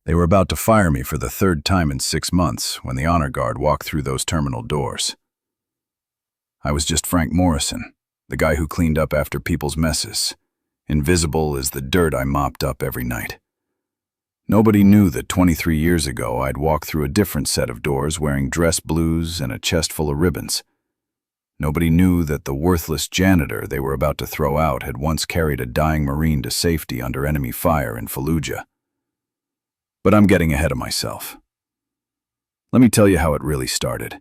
They were about to fire me for the third time in 6 months when the honor guard walked through those terminal doors. I was just Frank Morrison, the guy who cleaned up after people's messes, invisible as the dirt I mopped up every night. Nobody knew that 23 years ago I'd walked through a different set of doors wearing dress blues and a chest full of ribbons. Nobody knew that the worthless janitor they were about to throw out had once carried a dying Marine to safety under enemy fire in Fallujah. But I'm getting ahead of myself. Let me tell you how it really started.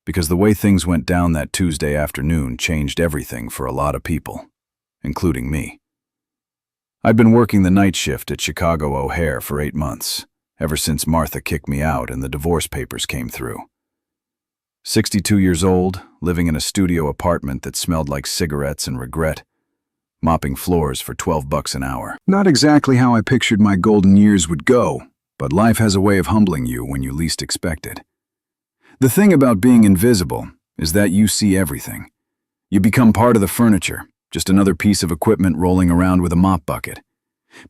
Because the way things went down that Tuesday afternoon changed everything for a lot of people, including me. I'd been working the night shift at Chicago O'Hare for 8 months, ever since Martha kicked me out and the divorce papers came through. 62 years old, living in a studio apartment that smelled like cigarettes and regret, mopping floors for $12 an hour. Not exactly how I pictured my golden years would go, but life has a way of humbling you when you least expect it. The thing about being invisible is that you see everything. You become part of the furniture, just another piece of equipment rolling around with a mop bucket.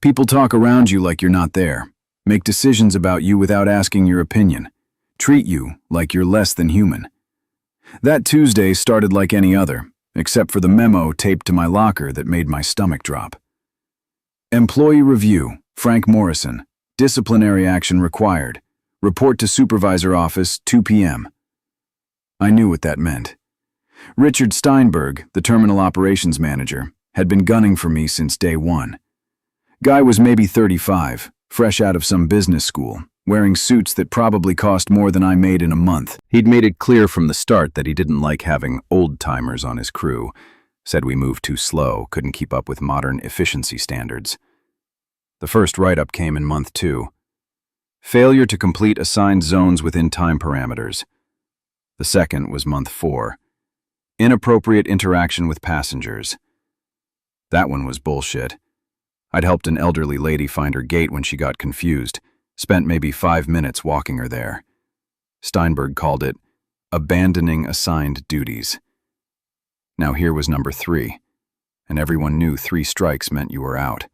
People talk around you like you're not there, make decisions about you without asking your opinion, treat you like you're less than human. That Tuesday started like any other, except for the memo taped to my locker that made my stomach drop. Employee review, Frank Morrison, disciplinary action required. Report to supervisor office, 2 p.m. I knew what that meant. Richard Steinberg, the terminal operations manager, had been gunning for me since day one. Guy was maybe 35, fresh out of some business school, wearing suits that probably cost more than I made in a month. He'd made it clear from the start that he didn't like having old-timers on his crew, said we moved too slow, couldn't keep up with modern efficiency standards. The first write-up came in month 2. Failure to complete assigned zones within time parameters. The second was month 4. Inappropriate interaction with passengers. That one was bullshit. I'd helped an elderly lady find her gate when she got confused, spent maybe 5 minutes walking her there. Steinberg called it abandoning assigned duties. Now here was number 3, and everyone knew 3 strikes meant you were out.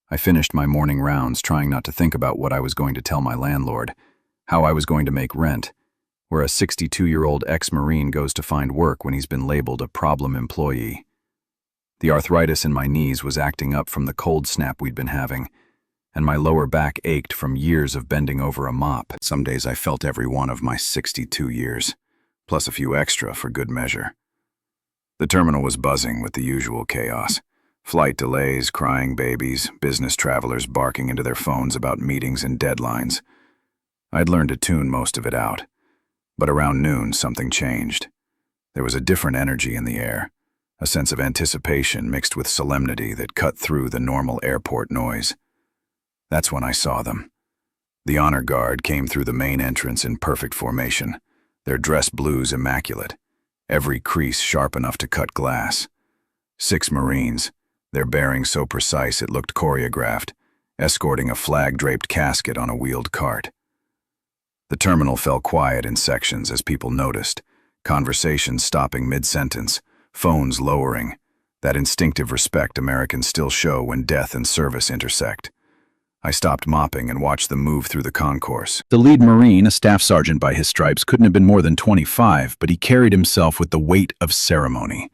I finished my morning rounds trying not to think about what I was going to tell my landlord, how I was going to make rent, where a 62-year-old ex-Marine goes to find work when he's been labeled a problem employee. The arthritis in my knees was acting up from the cold snap we'd been having, and my lower back ached from years of bending over a mop. Some days I felt every one of my 62 years, plus a few extra for good measure. The terminal was buzzing with the usual chaos. Flight delays, crying babies, business travelers barking into their phones about meetings and deadlines. I'd learned to tune most of it out. But around noon, something changed. There was a different energy in the air, a sense of anticipation mixed with solemnity that cut through the normal airport noise. That's when I saw them. The honor guard came through the main entrance in perfect formation, their dress blues immaculate, every crease sharp enough to cut glass. 6 Marines, their bearing so precise it looked choreographed, escorting a flag-draped casket on a wheeled cart. The terminal fell quiet in sections as people noticed, conversations stopping mid-sentence, phones lowering, that instinctive respect Americans still show when death and service intersect. I stopped mopping and watched them move through the concourse. The lead Marine, a staff sergeant by his stripes, couldn't have been more than 25, but he carried himself with the weight of ceremony.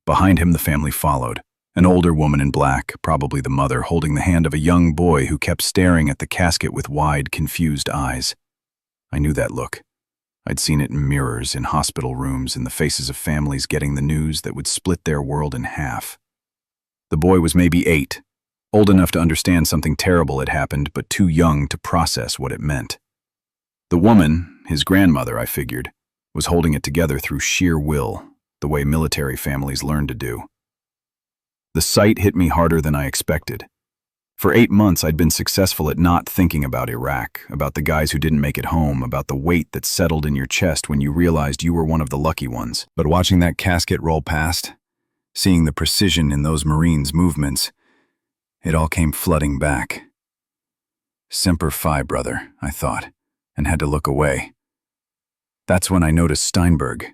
Behind him, the family followed, an older woman in black, probably the mother, holding the hand of a young boy who kept staring at the casket with wide, confused eyes. I knew that look. I'd seen it in mirrors, in hospital rooms, in the faces of families getting the news that would split their world in half. The boy was maybe 8, old enough to understand something terrible had happened, but too young to process what it meant. The woman, his grandmother, I figured, was holding it together through sheer will, the way military families learn to do. The sight hit me harder than I expected. For 8 months, I'd been successful at not thinking about Iraq, about the guys who didn't make it home, about the weight that settled in your chest when you realized you were one of the lucky ones. But watching that casket roll past, seeing the precision in those Marines' movements, it all came flooding back. Semper Fi, brother, I thought, and had to look away. That's when I noticed Steinberg.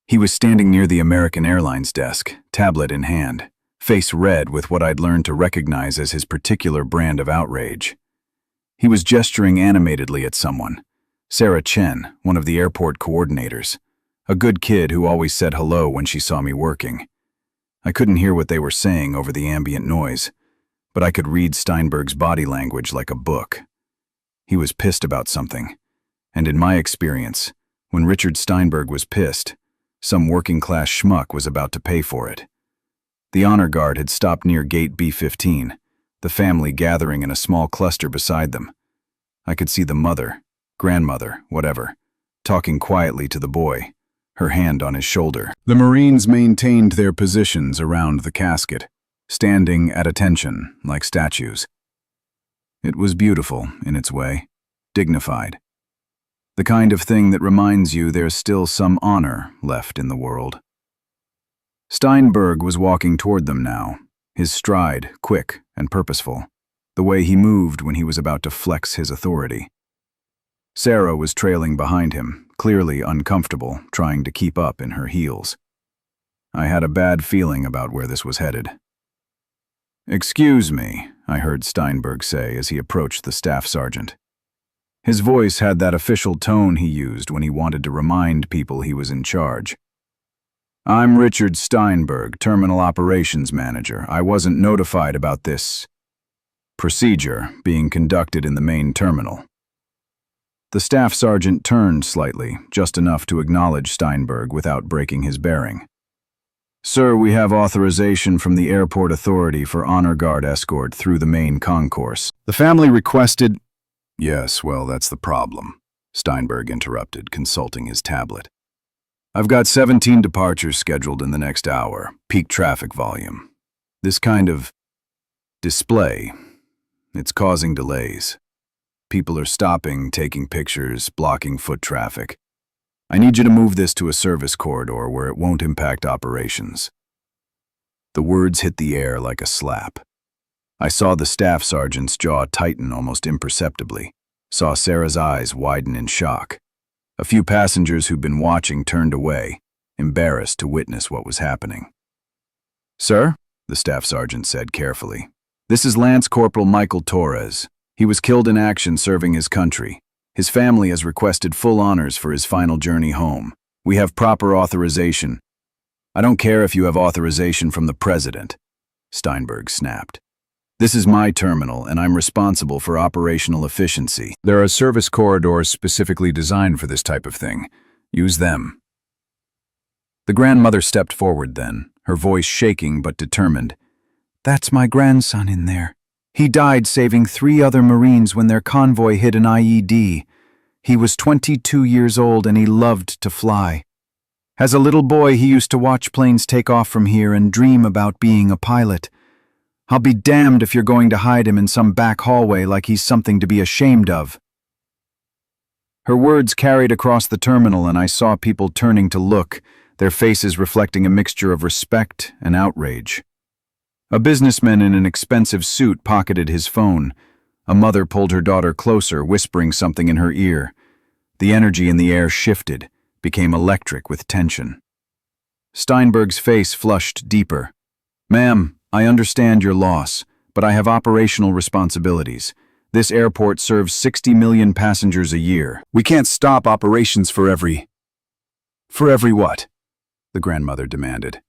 He was standing near the American Airlines desk, tablet in hand, face red with what I'd learned to recognize as his particular brand of outrage. He was gesturing animatedly at someone. Sarah Chen, one of the airport coordinators. A good kid who always said hello when she saw me working. I couldn't hear what they were saying over the ambient noise, but I could read Steinberg's body language like a book. He was pissed about something, and in my experience, when Richard Steinberg was pissed, some working-class schmuck was about to pay for it. The honor guard had stopped near gate B-15, the family gathering in a small cluster beside them. I could see the mother, grandmother, whatever, talking quietly to the boy, her hand on his shoulder. The Marines maintained their positions around the casket, standing at attention like statues. It was beautiful in its way, dignified. The kind of thing that reminds you there's still some honor left in the world. Steinberg was walking toward them now, his stride quick and purposeful, the way he moved when he was about to flex his authority. Sarah was trailing behind him, clearly uncomfortable, trying to keep up in her heels. I had a bad feeling about where this was headed. "Excuse me," I heard Steinberg say as he approached the staff sergeant. His voice had that official tone he used when he wanted to remind people he was in charge. "I'm Richard Steinberg, Terminal Operations Manager. I wasn't notified about this procedure being conducted in the main terminal." The staff sergeant turned slightly, just enough to acknowledge Steinberg without breaking his bearing. "Sir, we have authorization from the airport authority for honor guard escort through the main concourse. The family requested—" "Yes, well, that's the problem," Steinberg interrupted, consulting his tablet. "I've got 17 departures scheduled in the next hour, peak traffic volume. This kind of display, it's causing delays. People are stopping, taking pictures, blocking foot traffic. I need you to move this to a service corridor where it won't impact operations." The words hit the air like a slap. I saw the staff sergeant's jaw tighten almost imperceptibly, saw Sarah's eyes widen in shock. A few passengers who'd been watching turned away, embarrassed to witness what was happening. "Sir," the staff sergeant said carefully, "this is Lance Corporal Michael Torres. He was killed in action serving his country. His family has requested full honors for his final journey home. We have proper authorization." "I don't care if you have authorization from the president," Steinberg snapped. "This is my terminal, and I'm responsible for operational efficiency. There are service corridors specifically designed for this type of thing. Use them." The grandmother stepped forward then, her voice shaking but determined. "That's my grandson in there. He died saving 3 other Marines when their convoy hit an IED. He was 22 years old and he loved to fly. As a little boy, he used to watch planes take off from here and dream about being a pilot. I'll be damned if you're going to hide him in some back hallway like he's something to be ashamed of." Her words carried across the terminal, and I saw people turning to look, their faces reflecting a mixture of respect and outrage. A businessman in an expensive suit pocketed his phone. A mother pulled her daughter closer, whispering something in her ear. The energy in the air shifted, became electric with tension. Steinberg's face flushed deeper. "Ma'am, I understand your loss, but I have operational responsibilities. This airport serves 60 million passengers a year. We can't stop operations for every..." "For every what?" the grandmother demanded.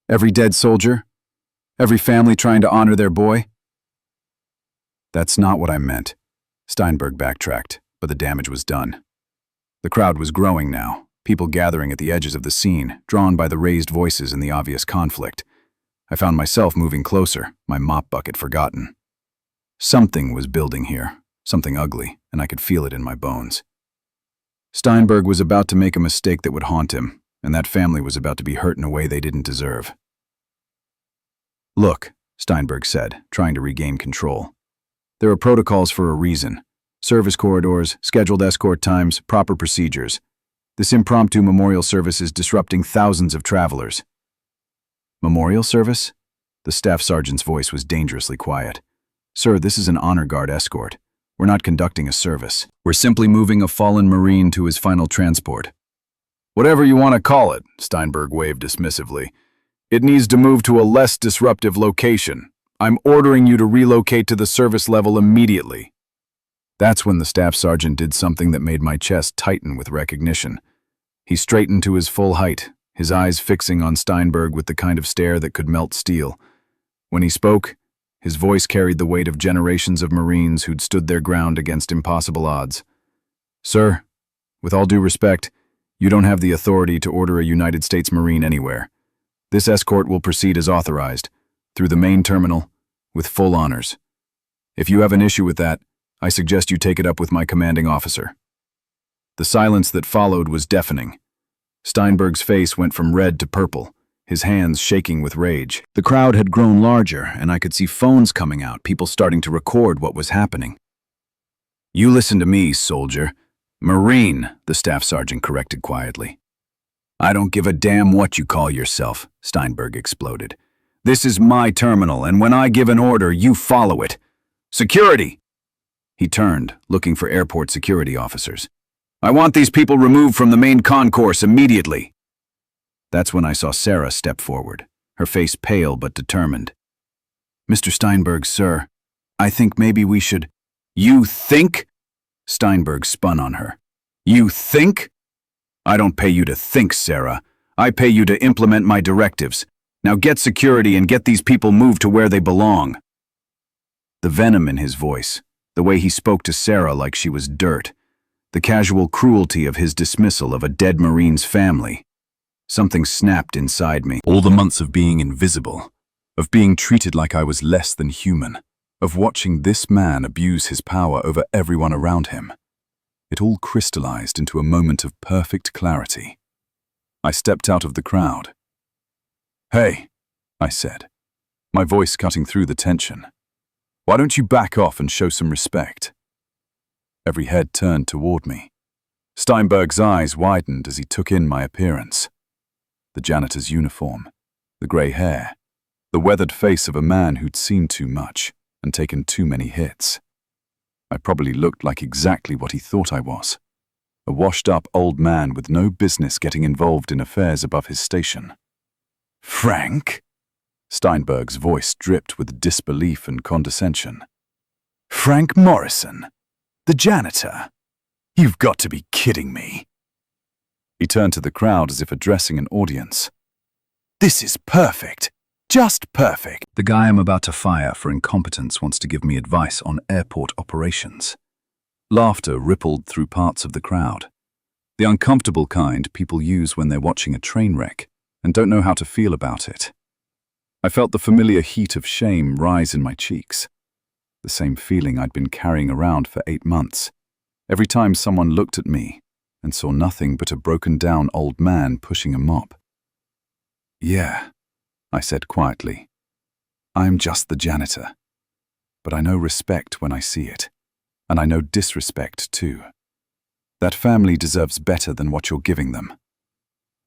"Every dead soldier? Every family trying to honor their boy?" "That's not what I meant." Steinberg backtracked, but the damage was done. The crowd was growing now, people gathering at the edges of the scene, drawn by the raised voices and the obvious conflict. I found myself moving closer, my mop bucket forgotten. Something was building here, something ugly, and I could feel it in my bones. Steinberg was about to make a mistake that would haunt him, and that family was about to be hurt in a way they didn't deserve. "Look," Steinberg said, trying to regain control. "There are protocols for a reason. Service corridors, scheduled escort times, proper procedures. This impromptu memorial service is disrupting thousands of travelers." "Memorial service?" The staff sergeant's voice was dangerously quiet. "Sir, this is an honor guard escort. We're not conducting a service. We're simply moving a fallen Marine to his final transport." "Whatever you want to call it," Steinberg waved dismissively. "It needs to move to a less disruptive location. I'm ordering you to relocate to the service level immediately." That's when the staff sergeant did something that made my chest tighten with recognition. He straightened to his full height, his eyes fixing on Steinberg with the kind of stare that could melt steel. When he spoke, his voice carried the weight of generations of Marines who'd stood their ground against impossible odds. "Sir, with all due respect, you don't have the authority to order a United States Marine anywhere. This escort will proceed as authorized, through the main terminal, with full honors. If you have an issue with that, I suggest you take it up with my commanding officer." The silence that followed was deafening. Steinberg's face went from red to purple, his hands shaking with rage. The crowd had grown larger, and I could see phones coming out, people starting to record what was happening. "You listen to me, soldier. Marine," the staff sergeant corrected quietly. "I don't give a damn what you call yourself," Steinberg exploded. "This is my terminal, and when I give an order, you follow it. Security!" He turned, looking for airport security officers. "I want these people removed from the main concourse immediately." That's when I saw Sarah step forward, her face pale but determined. "Mr. Steinberg, sir, I think maybe we should—" "You think?" Steinberg spun on her. "You think? I don't pay you to think, Sarah. I pay you to implement my directives. Now get security and get these people moved to where they belong." The venom in his voice, the way he spoke to Sarah like she was dirt, the casual cruelty of his dismissal of a dead Marine's family. Something snapped inside me. All the months of being invisible, of being treated like I was less than human, of watching this man abuse his power over everyone around him. It all crystallized into a moment of perfect clarity. I stepped out of the crowd. "Hey," I said, my voice cutting through the tension. "Why don't you back off and show some respect?" Every head turned toward me. Steinberg's eyes widened as he took in my appearance. The janitor's uniform, the grey hair, the weathered face of a man who'd seen too much and taken too many hits. I probably looked like exactly what he thought I was. A washed-up old man with no business getting involved in affairs above his station. "Frank?" Steinberg's voice dripped with disbelief and condescension. "Frank Morrison? The janitor? You've got to be kidding me." He turned to the crowd as if addressing an audience. "This is perfect. Just perfect." The guy I'm about to fire for incompetence wants to give me advice on airport operations. Laughter rippled through parts of the crowd. The uncomfortable kind people use when they're watching a train wreck and don't know how to feel about it. I felt the familiar heat of shame rise in my cheeks. The same feeling I'd been carrying around for 8 months. Every time someone looked at me and saw nothing but a broken-down old man pushing a mop. "Yeah," I said quietly. "I'm just the janitor. But I know respect when I see it. And I know disrespect too. That family deserves better than what you're giving them."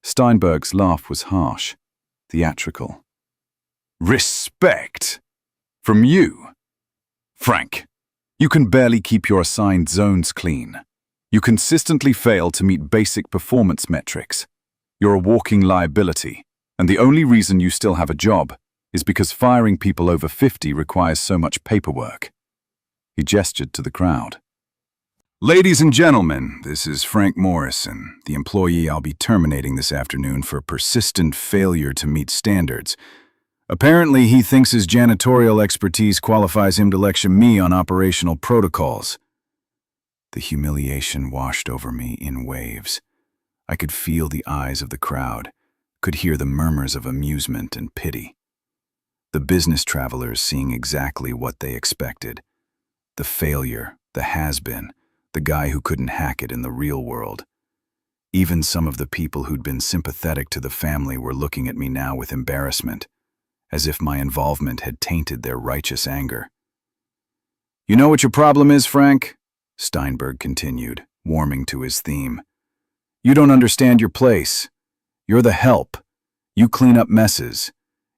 Steinberg's laugh was harsh, theatrical. "Respect? From you? Frank, you can barely keep your assigned zones clean. You consistently fail to meet basic performance metrics. You're a walking liability, and the only reason you still have a job is because firing people over 50 requires so much paperwork." He gestured to the crowd. "Ladies and gentlemen, this is Frank Morrison, the employee I'll be terminating this afternoon for persistent failure to meet standards. Apparently, he thinks his janitorial expertise qualifies him to lecture me on operational protocols." The humiliation washed over me in waves. I could feel the eyes of the crowd, could hear the murmurs of amusement and pity. The business travelers seeing exactly what they expected. The failure, the has-been, the guy who couldn't hack it in the real world. Even some of the people who'd been sympathetic to the family were looking at me now with embarrassment, as if my involvement had tainted their righteous anger. "You know what your problem is, Frank?" Steinberg continued, warming to his theme. "You don't understand your place. You're the help. You clean up messes.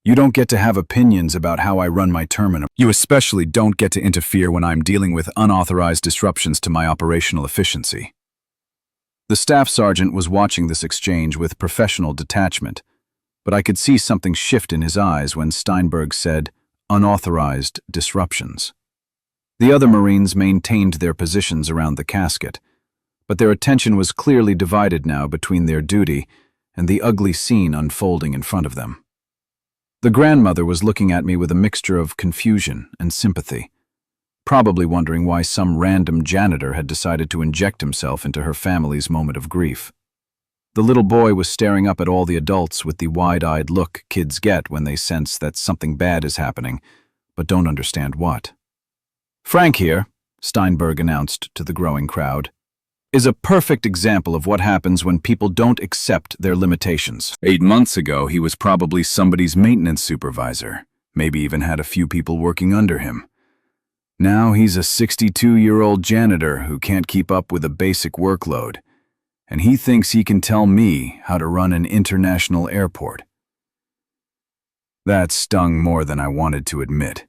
You don't get to have opinions about how I run my terminal. You especially don't get to interfere when I'm dealing with unauthorized disruptions to my operational efficiency." The staff sergeant was watching this exchange with professional detachment, but I could see something shift in his eyes when Steinberg said, "unauthorized disruptions." The other Marines maintained their positions around the casket, but their attention was clearly divided now between their duty and the ugly scene unfolding in front of them. The grandmother was looking at me with a mixture of confusion and sympathy, probably wondering why some random janitor had decided to inject himself into her family's moment of grief. The little boy was staring up at all the adults with the wide-eyed look kids get when they sense that something bad is happening, but don't understand what. "Frank here," Steinberg announced to the growing crowd, "is a perfect example of what happens when people don't accept their limitations." 8 months ago, he was probably somebody's maintenance supervisor, maybe even had a few people working under him. Now he's a 62-year-old janitor who can't keep up with a basic workload, and he thinks he can tell me how to run an international airport. That stung more than I wanted to admit,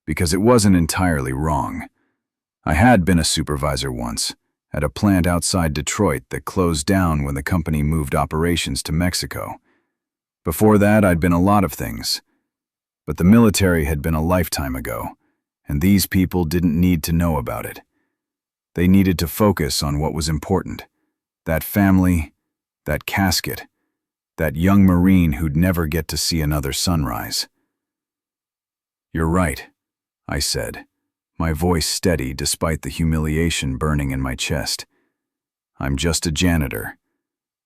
because it wasn't entirely wrong. I had been a supervisor once, at a plant outside Detroit that closed down when the company moved operations to Mexico. Before that, I'd been a lot of things, but the military had been a lifetime ago, and these people didn't need to know about it. They needed to focus on what was important. That family, that casket, that young Marine who'd never get to see another sunrise. "You're right," I said, my voice steady despite the humiliation burning in my chest. "I'm just a janitor,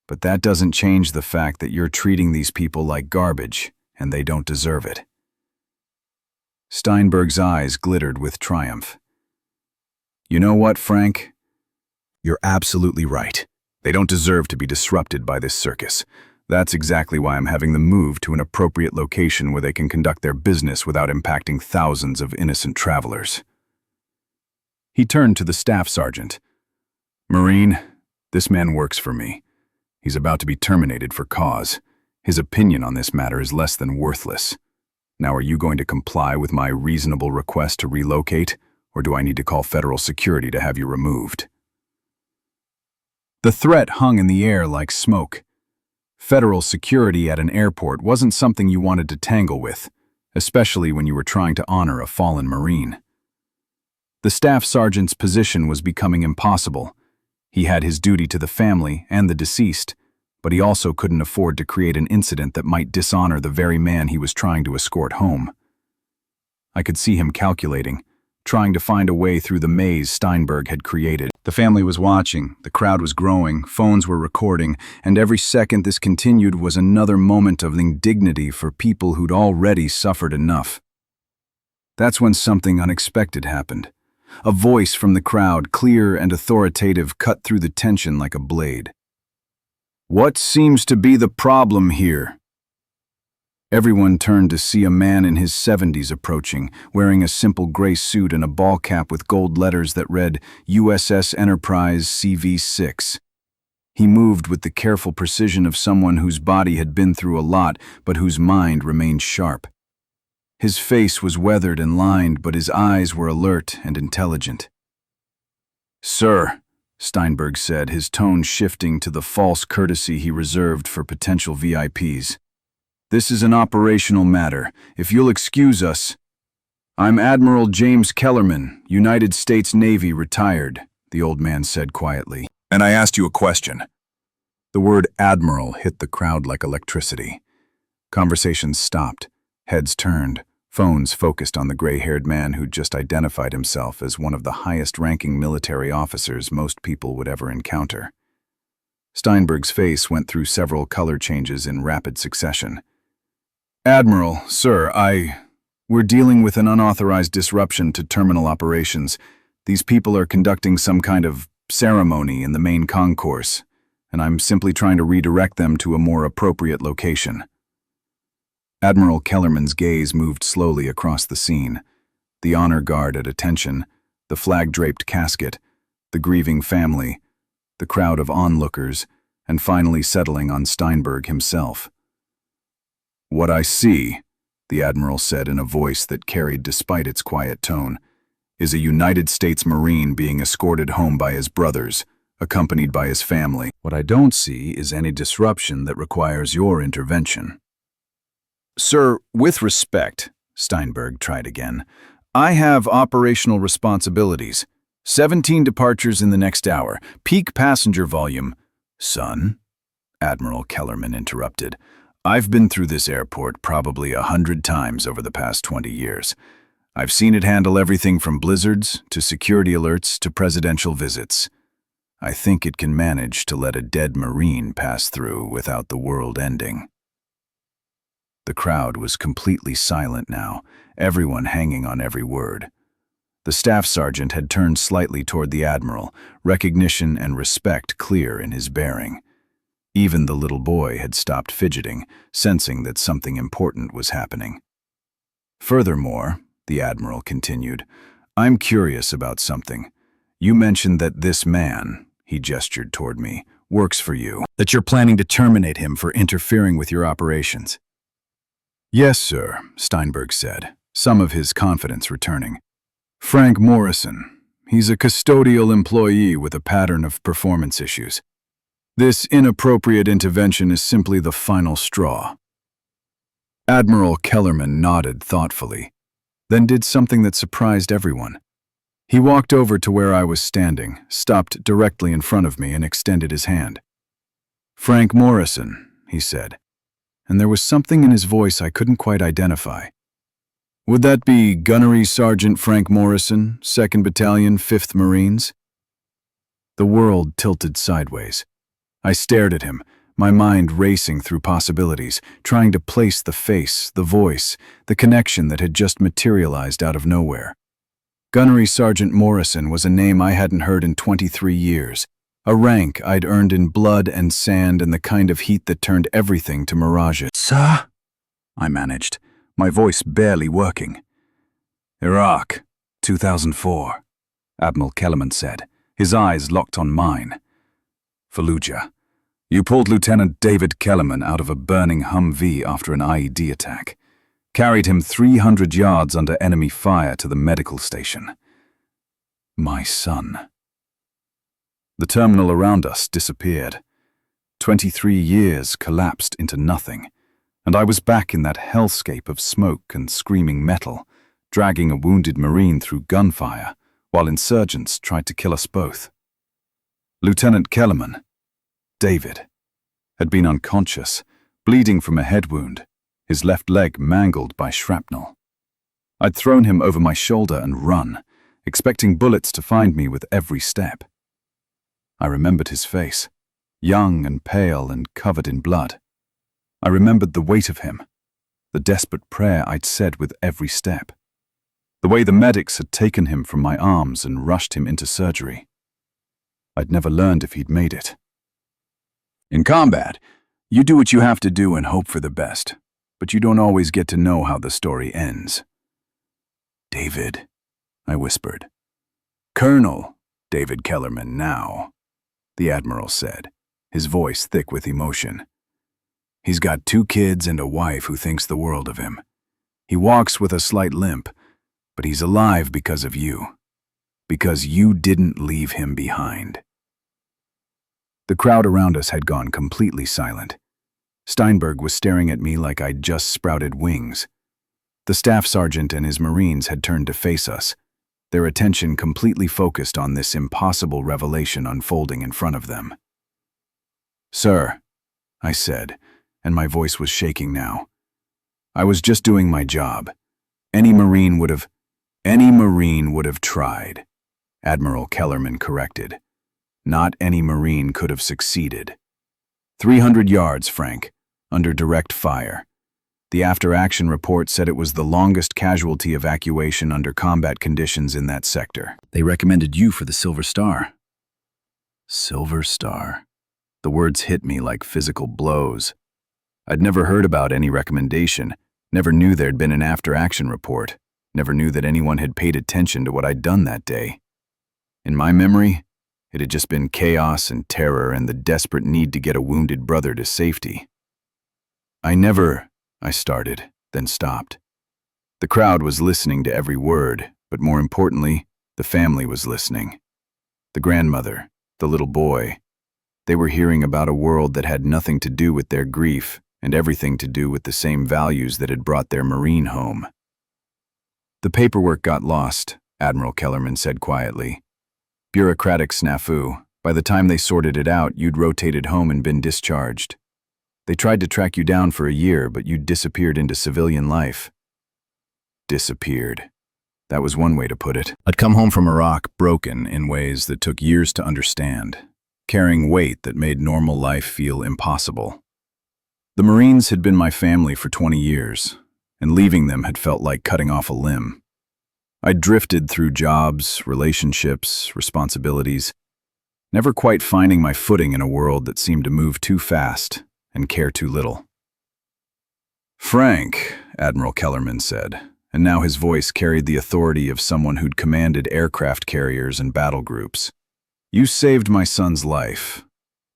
but that doesn't change the fact that you're treating these people like garbage, and they don't deserve it." Steinberg's eyes glittered with triumph. "You know what, Frank? You're absolutely right. They don't deserve to be disrupted by this circus. That's exactly why I'm having them move to an appropriate location where they can conduct their business without impacting thousands of innocent travelers." He turned to the staff sergeant. "Marine, this man works for me. He's about to be terminated for cause. His opinion on this matter is less than worthless. Now, are you going to comply with my reasonable request to relocate, or do I need to call federal security to have you removed?" The threat hung in the air like smoke. Federal security at an airport wasn't something you wanted to tangle with, especially when you were trying to honor a fallen Marine. The staff sergeant's position was becoming impossible. He had his duty to the family and the deceased, but he also couldn't afford to create an incident that might dishonor the very man he was trying to escort home. I could see him calculating, trying to find a way through the maze Steinberg had created. The family was watching, the crowd was growing, phones were recording, and every second this continued was another moment of indignity for people who'd already suffered enough. That's when something unexpected happened. A voice from the crowd, clear and authoritative, cut through the tension like a blade. "What seems to be the problem here?" Everyone turned to see a man in his 70s approaching, wearing a simple gray suit and a ball cap with gold letters that read USS Enterprise CV-6. He moved with the careful precision of someone whose body had been through a lot, but whose mind remained sharp. His face was weathered and lined, but his eyes were alert and intelligent. "Sir," Steinberg said, his tone shifting to the false courtesy he reserved for potential VIPs. "This is an operational matter. If you'll excuse us." "I'm Admiral James Kellerman, United States Navy, retired," the old man said quietly. "And I asked you a question." The word Admiral hit the crowd like electricity. Conversations stopped, heads turned, phones focused on the gray-haired man who'd just identified himself as one of the highest-ranking military officers most people would ever encounter. Steinberg's face went through several color changes in rapid succession. "Admiral, sir, we're dealing with an unauthorized disruption to terminal operations. These people are conducting some kind of ceremony in the main concourse, and I'm simply trying to redirect them to a more appropriate location." Admiral Kellerman's gaze moved slowly across the scene. The honor guard at attention, the flag-draped casket, the grieving family, the crowd of onlookers, and finally settling on Steinberg himself. "What I see," the Admiral said in a voice that carried despite its quiet tone, "is a United States Marine being escorted home by his brothers, accompanied by his family. What I don't see is any disruption that requires your intervention." "Sir, with respect," Steinberg tried again, I have operational responsibilities. 17 departures in the next hour. Peak passenger volume. Son, Admiral Kellerman interrupted. I've been through this airport probably 100 times over the past 20 years. I've seen it handle everything from blizzards to security alerts to presidential visits. I think it can manage to let a dead Marine pass through without the world ending. The crowd was completely silent now, everyone hanging on every word. The staff sergeant had turned slightly toward the Admiral, recognition and respect clear in his bearing. Even the little boy had stopped fidgeting, sensing that something important was happening. Furthermore, the Admiral continued, I'm curious about something. You mentioned that this man, he gestured toward me, works for you, that you're planning to terminate him for interfering with your operations. Yes, sir, Steinberg said, some of his confidence returning. Frank Morrison. He's a custodial employee with a pattern of performance issues. This inappropriate intervention is simply the final straw. Admiral Kellerman nodded thoughtfully, then did something that surprised everyone. He walked over to where I was standing, stopped directly in front of me and extended his hand. Frank Morrison, he said, and there was something in his voice I couldn't quite identify. Would that be Gunnery Sergeant Frank Morrison, 2nd Battalion, 5th Marines? The world tilted sideways. I stared at him, my mind racing through possibilities, trying to place the face, the voice, the connection that had just materialized out of nowhere. Gunnery Sergeant Morrison was a name I hadn't heard in 23 years, a rank I'd earned in blood and sand and the kind of heat that turned everything to mirages. Sir? I managed, my voice barely working. Iraq, 2004, Admiral Kellerman said, his eyes locked on mine. Fallujah. You pulled Lieutenant David Kellerman out of a burning Humvee after an IED attack. Carried him 300 yards under enemy fire to the medical station. My son. The terminal around us disappeared. 23 years collapsed into nothing, and I was back in that hellscape of smoke and screaming metal, dragging a wounded Marine through gunfire, while insurgents tried to kill us both. Lieutenant Kellerman, David, had been unconscious, bleeding from a head wound, his left leg mangled by shrapnel. I'd thrown him over my shoulder and run, expecting bullets to find me with every step. I remembered his face, young and pale and covered in blood. I remembered the weight of him, the desperate prayer I'd said with every step, the way the medics had taken him from my arms and rushed him into surgery. I'd never learned if he'd made it. In combat, you do what you have to do and hope for the best, but you don't always get to know how the story ends. David, I whispered. Colonel David Kellerman now, the Admiral said, his voice thick with emotion. He's got 2 kids and a wife who thinks the world of him. He walks with a slight limp, but he's alive because of you. Because you didn't leave him behind. The crowd around us had gone completely silent. Steinberg was staring at me like I'd just sprouted wings. The staff sergeant and his Marines had turned to face us, their attention completely focused on this impossible revelation unfolding in front of them. Sir, I said, and my voice was shaking now. I was just doing my job. Any Marine would have tried, Admiral Kellerman corrected. Not any Marine could have succeeded. 300 yards, Frank, under direct fire. The after-action report said it was the longest casualty evacuation under combat conditions in that sector. They recommended you for the Silver Star. Silver Star. The words hit me like physical blows. I'd never heard about any recommendation, never knew there'd been an after-action report, never knew that anyone had paid attention to what I'd done that day. In my memory, it had just been chaos and terror and the desperate need to get a wounded brother to safety. I started, then stopped. The crowd was listening to every word, but more importantly, the family was listening. The grandmother, the little boy. They were hearing about a world that had nothing to do with their grief and everything to do with the same values that had brought their Marine home. The paperwork got lost, Admiral Kellerman said quietly. Bureaucratic snafu. By the time they sorted it out, you'd rotated home and been discharged. They tried to track you down for a year, but you'd disappeared into civilian life. Disappeared. That was one way to put it. I'd come home from Iraq broken in ways that took years to understand, carrying weight that made normal life feel impossible. The Marines had been my family for 20 years, and leaving them had felt like cutting off a limb. I'd drifted through jobs, relationships, responsibilities, never quite finding my footing in a world that seemed to move too fast and care too little. "Frank," Admiral Kellerman said, and now his voice carried the authority of someone who'd commanded aircraft carriers and battle groups. "You saved my son's life.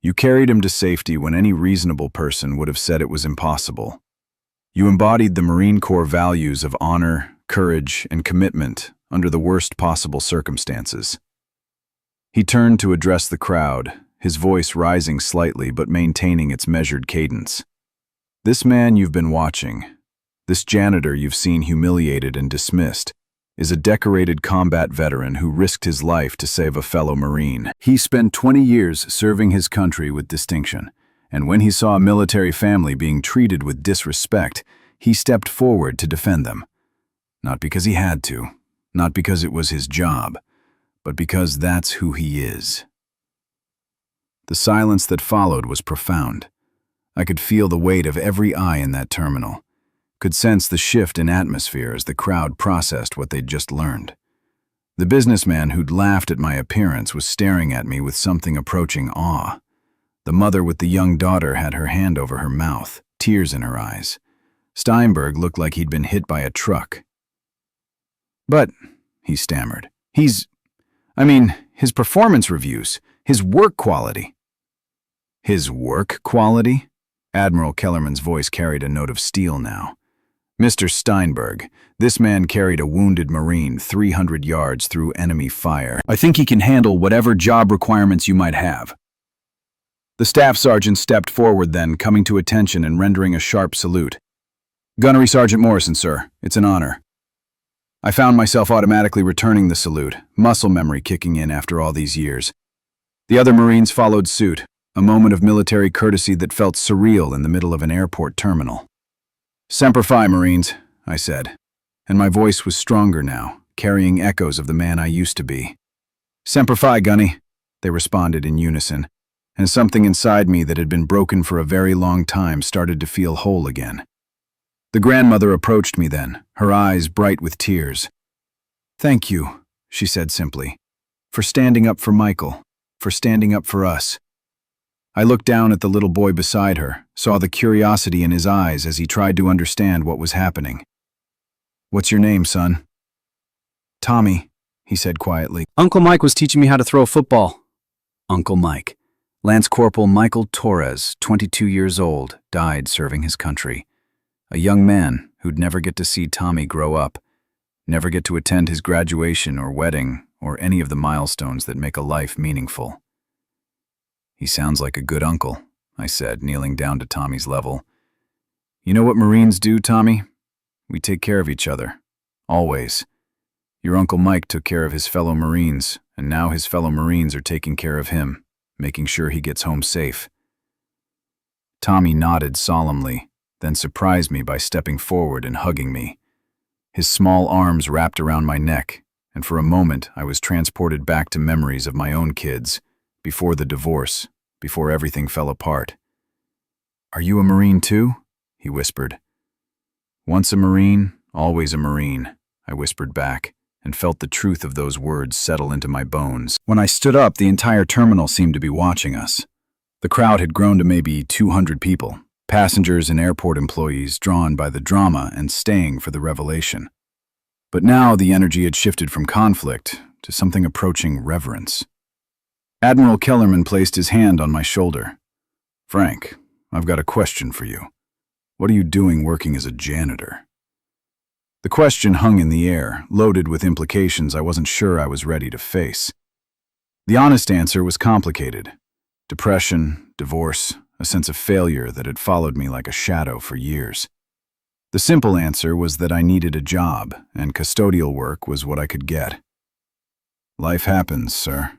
You carried him to safety when any reasonable person would have said it was impossible. You embodied the Marine Corps values of honor, courage, and commitment under the worst possible circumstances." He turned to address the crowd, his voice rising slightly but maintaining its measured cadence. "This man you've been watching, this janitor you've seen humiliated and dismissed, is a decorated combat veteran who risked his life to save a fellow Marine. He spent 20 years serving his country with distinction, and when he saw a military family being treated with disrespect, he stepped forward to defend them. Not because he had to, not because it was his job, but because that's who he is." The silence that followed was profound. I could feel the weight of every eye in that terminal, could sense the shift in atmosphere as the crowd processed what they'd just learned. The businessman who'd laughed at my appearance was staring at me with something approaching awe. The mother with the young daughter had her hand over her mouth, tears in her eyes. Steinberg looked like he'd been hit by a truck. "But," he stammered, his performance reviews, his work quality." "His work quality?" Admiral Kellerman's voice carried a note of steel now. "Mr. Steinberg, this man carried a wounded Marine 300 yards through enemy fire. I think he can handle whatever job requirements you might have." The staff sergeant stepped forward then, coming to attention and rendering a sharp salute. "Gunnery Sergeant Morrison, sir. It's an honor." I found myself automatically returning the salute, muscle memory kicking in after all these years. The other Marines followed suit, a moment of military courtesy that felt surreal in the middle of an airport terminal. "Semper Fi, Marines," I said, and my voice was stronger now, carrying echoes of the man I used to be. "Semper Fi, Gunny," they responded in unison, and something inside me that had been broken for a very long time started to feel whole again. The grandmother approached me then, her eyes bright with tears. "Thank you," she said simply, "for standing up for Michael, for standing up for us." I looked down at the little boy beside her, saw the curiosity in his eyes as he tried to understand what was happening. "What's your name, son?" "Tommy," he said quietly. "Uncle Mike was teaching me how to throw a football." Uncle Mike. Lance Corporal Michael Torres, 22 years old, died serving his country. A young man who'd never get to see Tommy grow up, never get to attend his graduation or wedding or any of the milestones that make a life meaningful. "He sounds like a good uncle," I said, kneeling down to Tommy's level. "You know what Marines do, Tommy? We take care of each other. Always. Your Uncle Mike took care of his fellow Marines, and now his fellow Marines are taking care of him, making sure he gets home safe." Tommy nodded solemnly, then surprised me by stepping forward and hugging me. His small arms wrapped around my neck, and for a moment I was transported back to memories of my own kids, before the divorce, before everything fell apart. "Are you a Marine too?" he whispered. "Once a Marine, always a Marine," I whispered back, and felt the truth of those words settle into my bones. When I stood up, the entire terminal seemed to be watching us. The crowd had grown to maybe 200 people, passengers and airport employees drawn by the drama and staying for the revelation. But now the energy had shifted from conflict to something approaching reverence. Admiral Kellerman placed his hand on my shoulder. "Frank, I've got a question for you. What are you doing working as a janitor?" The question hung in the air, loaded with implications I wasn't sure I was ready to face. The honest answer was complicated. Depression, divorce, a sense of failure that had followed me like a shadow for years. The simple answer was that I needed a job, and custodial work was what I could get. "Life happens, sir,"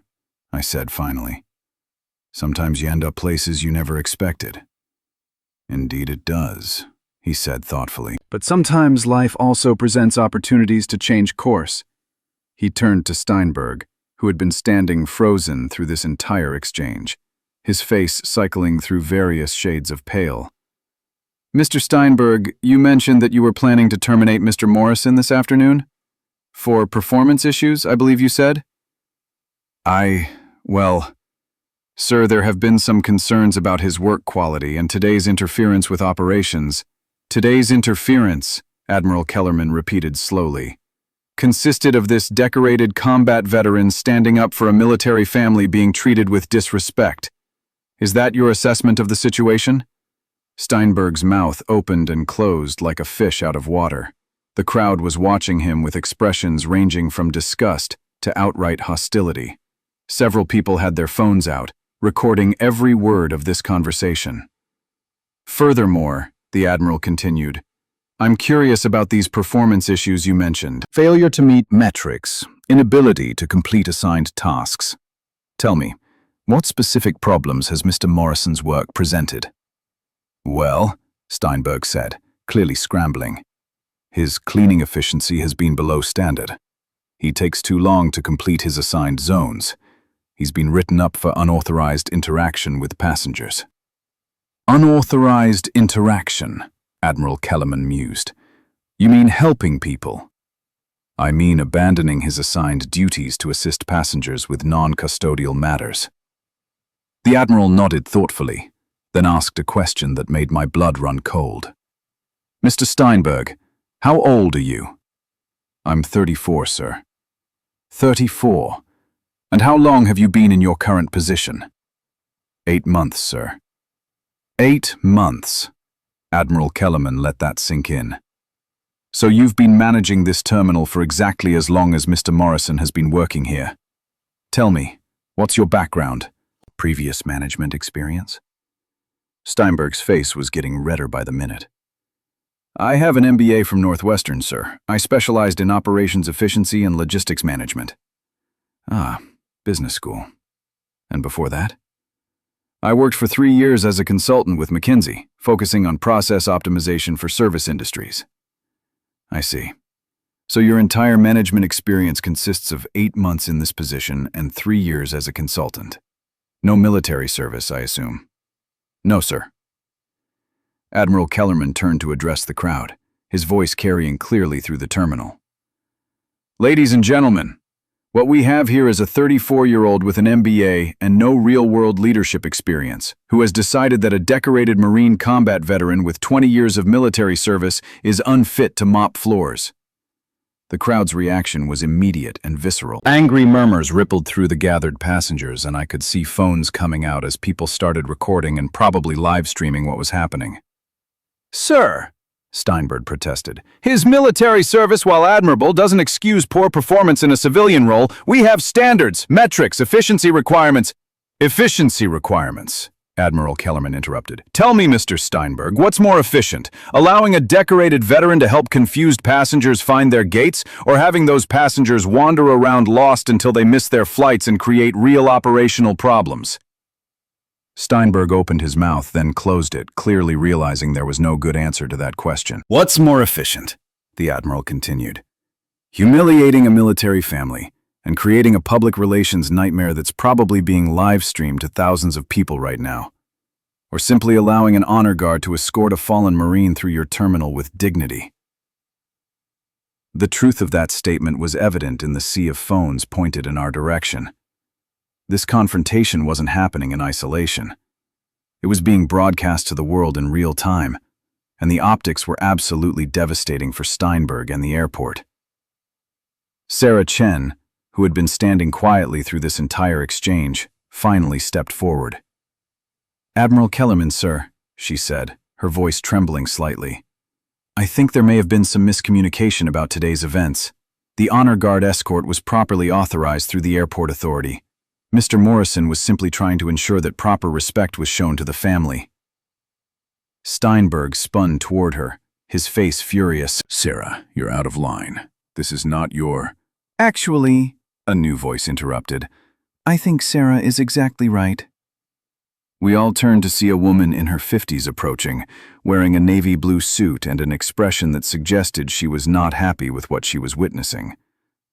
I said finally. "Sometimes you end up places you never expected." "Indeed it does," he said thoughtfully. "But sometimes life also presents opportunities to change course." He turned to Steinberg, who had been standing frozen through this entire exchange, his face cycling through various shades of pale. "Mr. Steinberg, you mentioned that you were planning to terminate Mr. Morrison this afternoon? For performance issues, I believe you said?" Well, sir, there have been some concerns about his work quality and today's interference with operations. Today's interference, Admiral Kellerman repeated slowly, consisted of this decorated combat veteran standing up for a military family being treated with disrespect. Is that your assessment of the situation?" Steinberg's mouth opened and closed like a fish out of water. The crowd was watching him with expressions ranging from disgust to outright hostility. Several people had their phones out, recording every word of this conversation. "Furthermore," the Admiral continued, "I'm curious about these performance issues you mentioned. Failure to meet metrics, inability to complete assigned tasks. Tell me, what specific problems has Mr. Morrison's work presented?" "Well," Steinberg said, clearly scrambling, "his cleaning efficiency has been below standard. He takes too long to complete his assigned zones. He's been written up for unauthorized interaction with passengers." "Unauthorized interaction," Admiral Kellerman mused. "You mean helping people?" "I mean abandoning his assigned duties to assist passengers with non-custodial matters." The Admiral nodded thoughtfully, then asked a question that made my blood run cold. "Mr. Steinberg, how old are you?" "I'm 34, sir." 34. And how long have you been in your current position?" 8 months, sir." 8 months. Admiral Kellerman let that sink in. "So you've been managing this terminal for exactly as long as Mr. Morrison has been working here. Tell me, what's your background? Previous management experience?" Steinberg's face was getting redder by the minute. "I have an MBA from Northwestern, sir. I specialized in operations efficiency and logistics management." "Ah, business school. And before that?" "I worked for 3 years as a consultant with McKinsey, focusing on process optimization for service industries." "I see. So your entire management experience consists of 8 months in this position and 3 years as a consultant. No military service, I assume?" "No, sir." Admiral Kellerman turned to address the crowd, his voice carrying clearly through the terminal. "Ladies and gentlemen, what we have here is a 34-year-old with an MBA and no real-world leadership experience, who has decided that a decorated Marine combat veteran with 20 years of military service is unfit to mop floors." The crowd's reaction was immediate and visceral. Angry murmurs rippled through the gathered passengers, and I could see phones coming out as people started recording and probably live-streaming what was happening. "Sir," Steinberg protested, "his military service, while admirable, doesn't excuse poor performance in a civilian role. We have standards, metrics, efficiency requirements." "Efficiency requirements," Admiral Kellerman interrupted. "Tell me, Mr. Steinberg, what's more efficient? Allowing a decorated veteran to help confused passengers find their gates, or having those passengers wander around lost until they miss their flights and create real operational problems?" Steinberg opened his mouth, then closed it, clearly realizing there was no good answer to that question. "What's more efficient?" the Admiral continued. "Humiliating a military family and creating a public relations nightmare that's probably being live-streamed to thousands of people right now. Or simply allowing an honor guard to escort a fallen Marine through your terminal with dignity." The truth of that statement was evident in the sea of phones pointed in our direction. This confrontation wasn't happening in isolation. It was being broadcast to the world in real time, and the optics were absolutely devastating for Steinberg and the airport. Sarah Chen, who had been standing quietly through this entire exchange, finally stepped forward. "Admiral Kellerman, sir," she said, her voice trembling slightly. "I think there may have been some miscommunication about today's events. The honor guard escort was properly authorized through the airport authority. Mr. Morrison was simply trying to ensure that proper respect was shown to the family." Steinberg spun toward her, his face furious. Sarah, you're out of line. This is not your... Actually, a new voice interrupted, I think Sarah is exactly right. We all turned to see a woman in her 50s approaching, wearing a navy blue suit and an expression that suggested she was not happy with what she was witnessing.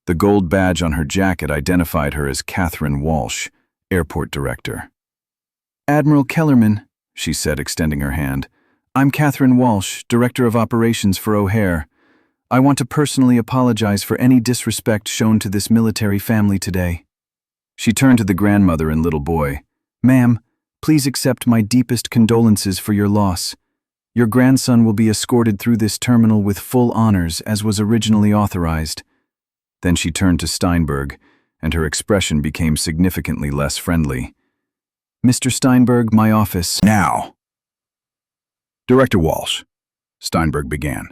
The gold badge on her jacket identified her as Catherine Walsh, airport director. Admiral Kellerman, she said, extending her hand. I'm Catherine Walsh, Director of Operations for O'Hare. I want to personally apologize for any disrespect shown to this military family today. She turned to the grandmother and little boy. Ma'am, please accept my deepest condolences for your loss. Your grandson will be escorted through this terminal with full honors as was originally authorized. Then she turned to Steinberg, and her expression became significantly less friendly. Mr. Steinberg, my office. Now! Director Walsh, Steinberg began.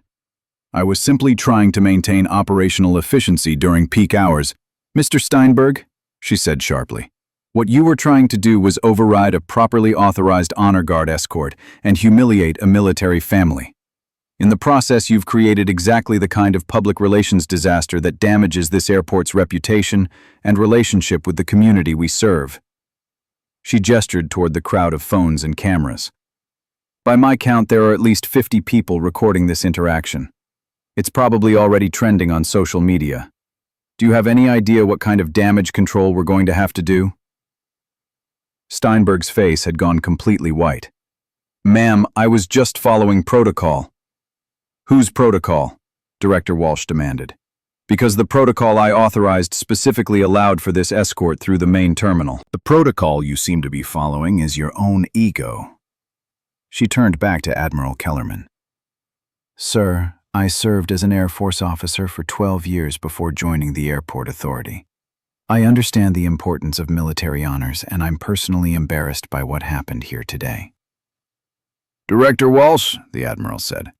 I was simply trying to maintain operational efficiency during peak hours. Mr. Steinberg, she said sharply, what you were trying to do was override a properly authorized honor guard escort and humiliate a military family. In the process, you've created exactly the kind of public relations disaster that damages this airport's reputation and relationship with the community we serve. She gestured toward the crowd of phones and cameras. By my count, there are at least 50 people recording this interaction. It's probably already trending on social media. Do you have any idea what kind of damage control we're going to have to do? Steinberg's face had gone completely white. Ma'am, I was just following protocol. Whose protocol? Director Walsh demanded. Because the protocol I authorized specifically allowed for this escort through the main terminal. The protocol you seem to be following is your own ego. She turned back to Admiral Kellerman. Sir, I served as an Air Force officer for 12 years before joining the Airport Authority. I understand the importance of military honors, and I'm personally embarrassed by what happened here today. Director Walsh, the Admiral said,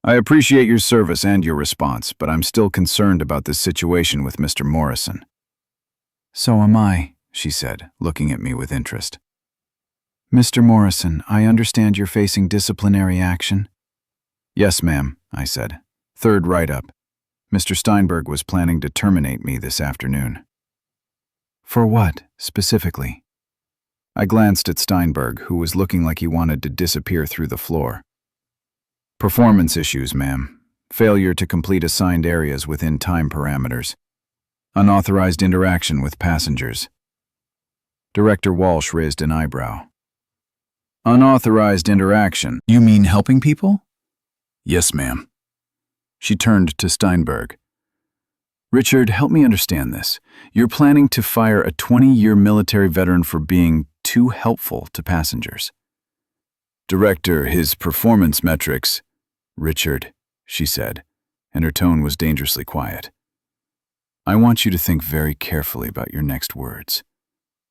I appreciate your service and your response, but I'm still concerned about this situation with Mr. Morrison. So am I, she said, looking at me with interest. Mr. Morrison, I understand you're facing disciplinary action? Yes, ma'am, I said. Third write-up. Mr. Steinberg was planning to terminate me this afternoon. For what, specifically? I glanced at Steinberg, who was looking like he wanted to disappear through the floor. Performance issues, ma'am. Failure to complete assigned areas within time parameters. Unauthorized interaction with passengers. Director Walsh raised an eyebrow. Unauthorized interaction? You mean helping people? Yes, ma'am. She turned to Steinberg. Richard, help me understand this. You're planning to fire a 20-year military veteran for being too helpful to passengers. Director, his performance metrics... Richard, she said, and her tone was dangerously quiet. I want you to think very carefully about your next words.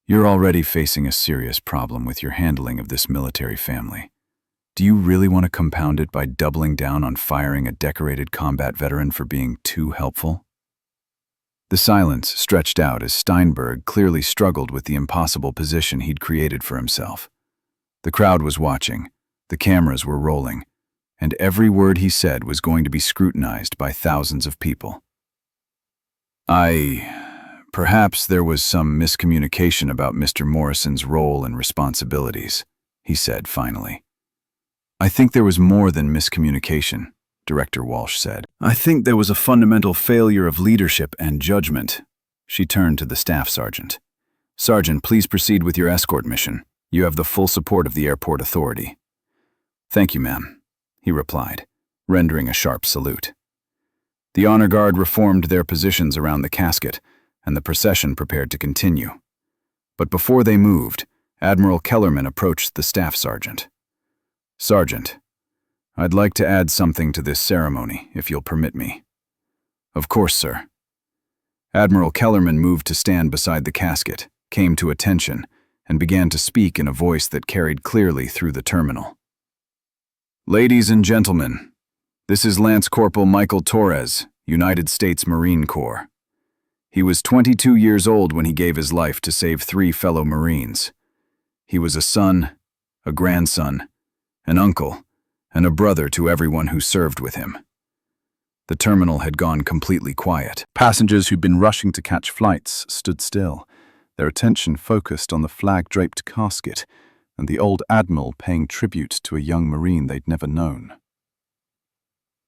You're already facing a serious problem with your handling of this military family. Do you really want to compound it by doubling down on firing a decorated combat veteran for being too helpful? The silence stretched out as Steinberg clearly struggled with the impossible position he'd created for himself. The crowd was watching, the cameras were rolling, and every word he said was going to be scrutinized by thousands of people. Perhaps there was some miscommunication about Mr. Morrison's role and responsibilities, he said finally. I think there was more than miscommunication, Director Walsh said. I think there was a fundamental failure of leadership and judgment. She turned to the staff sergeant. Sergeant, please proceed with your escort mission. You have the full support of the Airport Authority. Thank you, ma'am, he replied, rendering a sharp salute. The honor guard reformed their positions around the casket, and the procession prepared to continue. But before they moved, Admiral Kellerman approached the staff sergeant. Sergeant, I'd like to add something to this ceremony, if you'll permit me. Of course, sir. Admiral Kellerman moved to stand beside the casket, came to attention, and began to speak in a voice that carried clearly through the terminal. Ladies and gentlemen, this is Lance Corporal Michael Torres, United States Marine Corps. He was 22 years old when he gave his life to save 3 fellow Marines. He was a son, a grandson, an uncle, and a brother to everyone who served with him. The terminal had gone completely quiet. Passengers who'd been rushing to catch flights stood still, their attention focused on the flag-draped casket and the old admiral paying tribute to a young Marine they'd never known.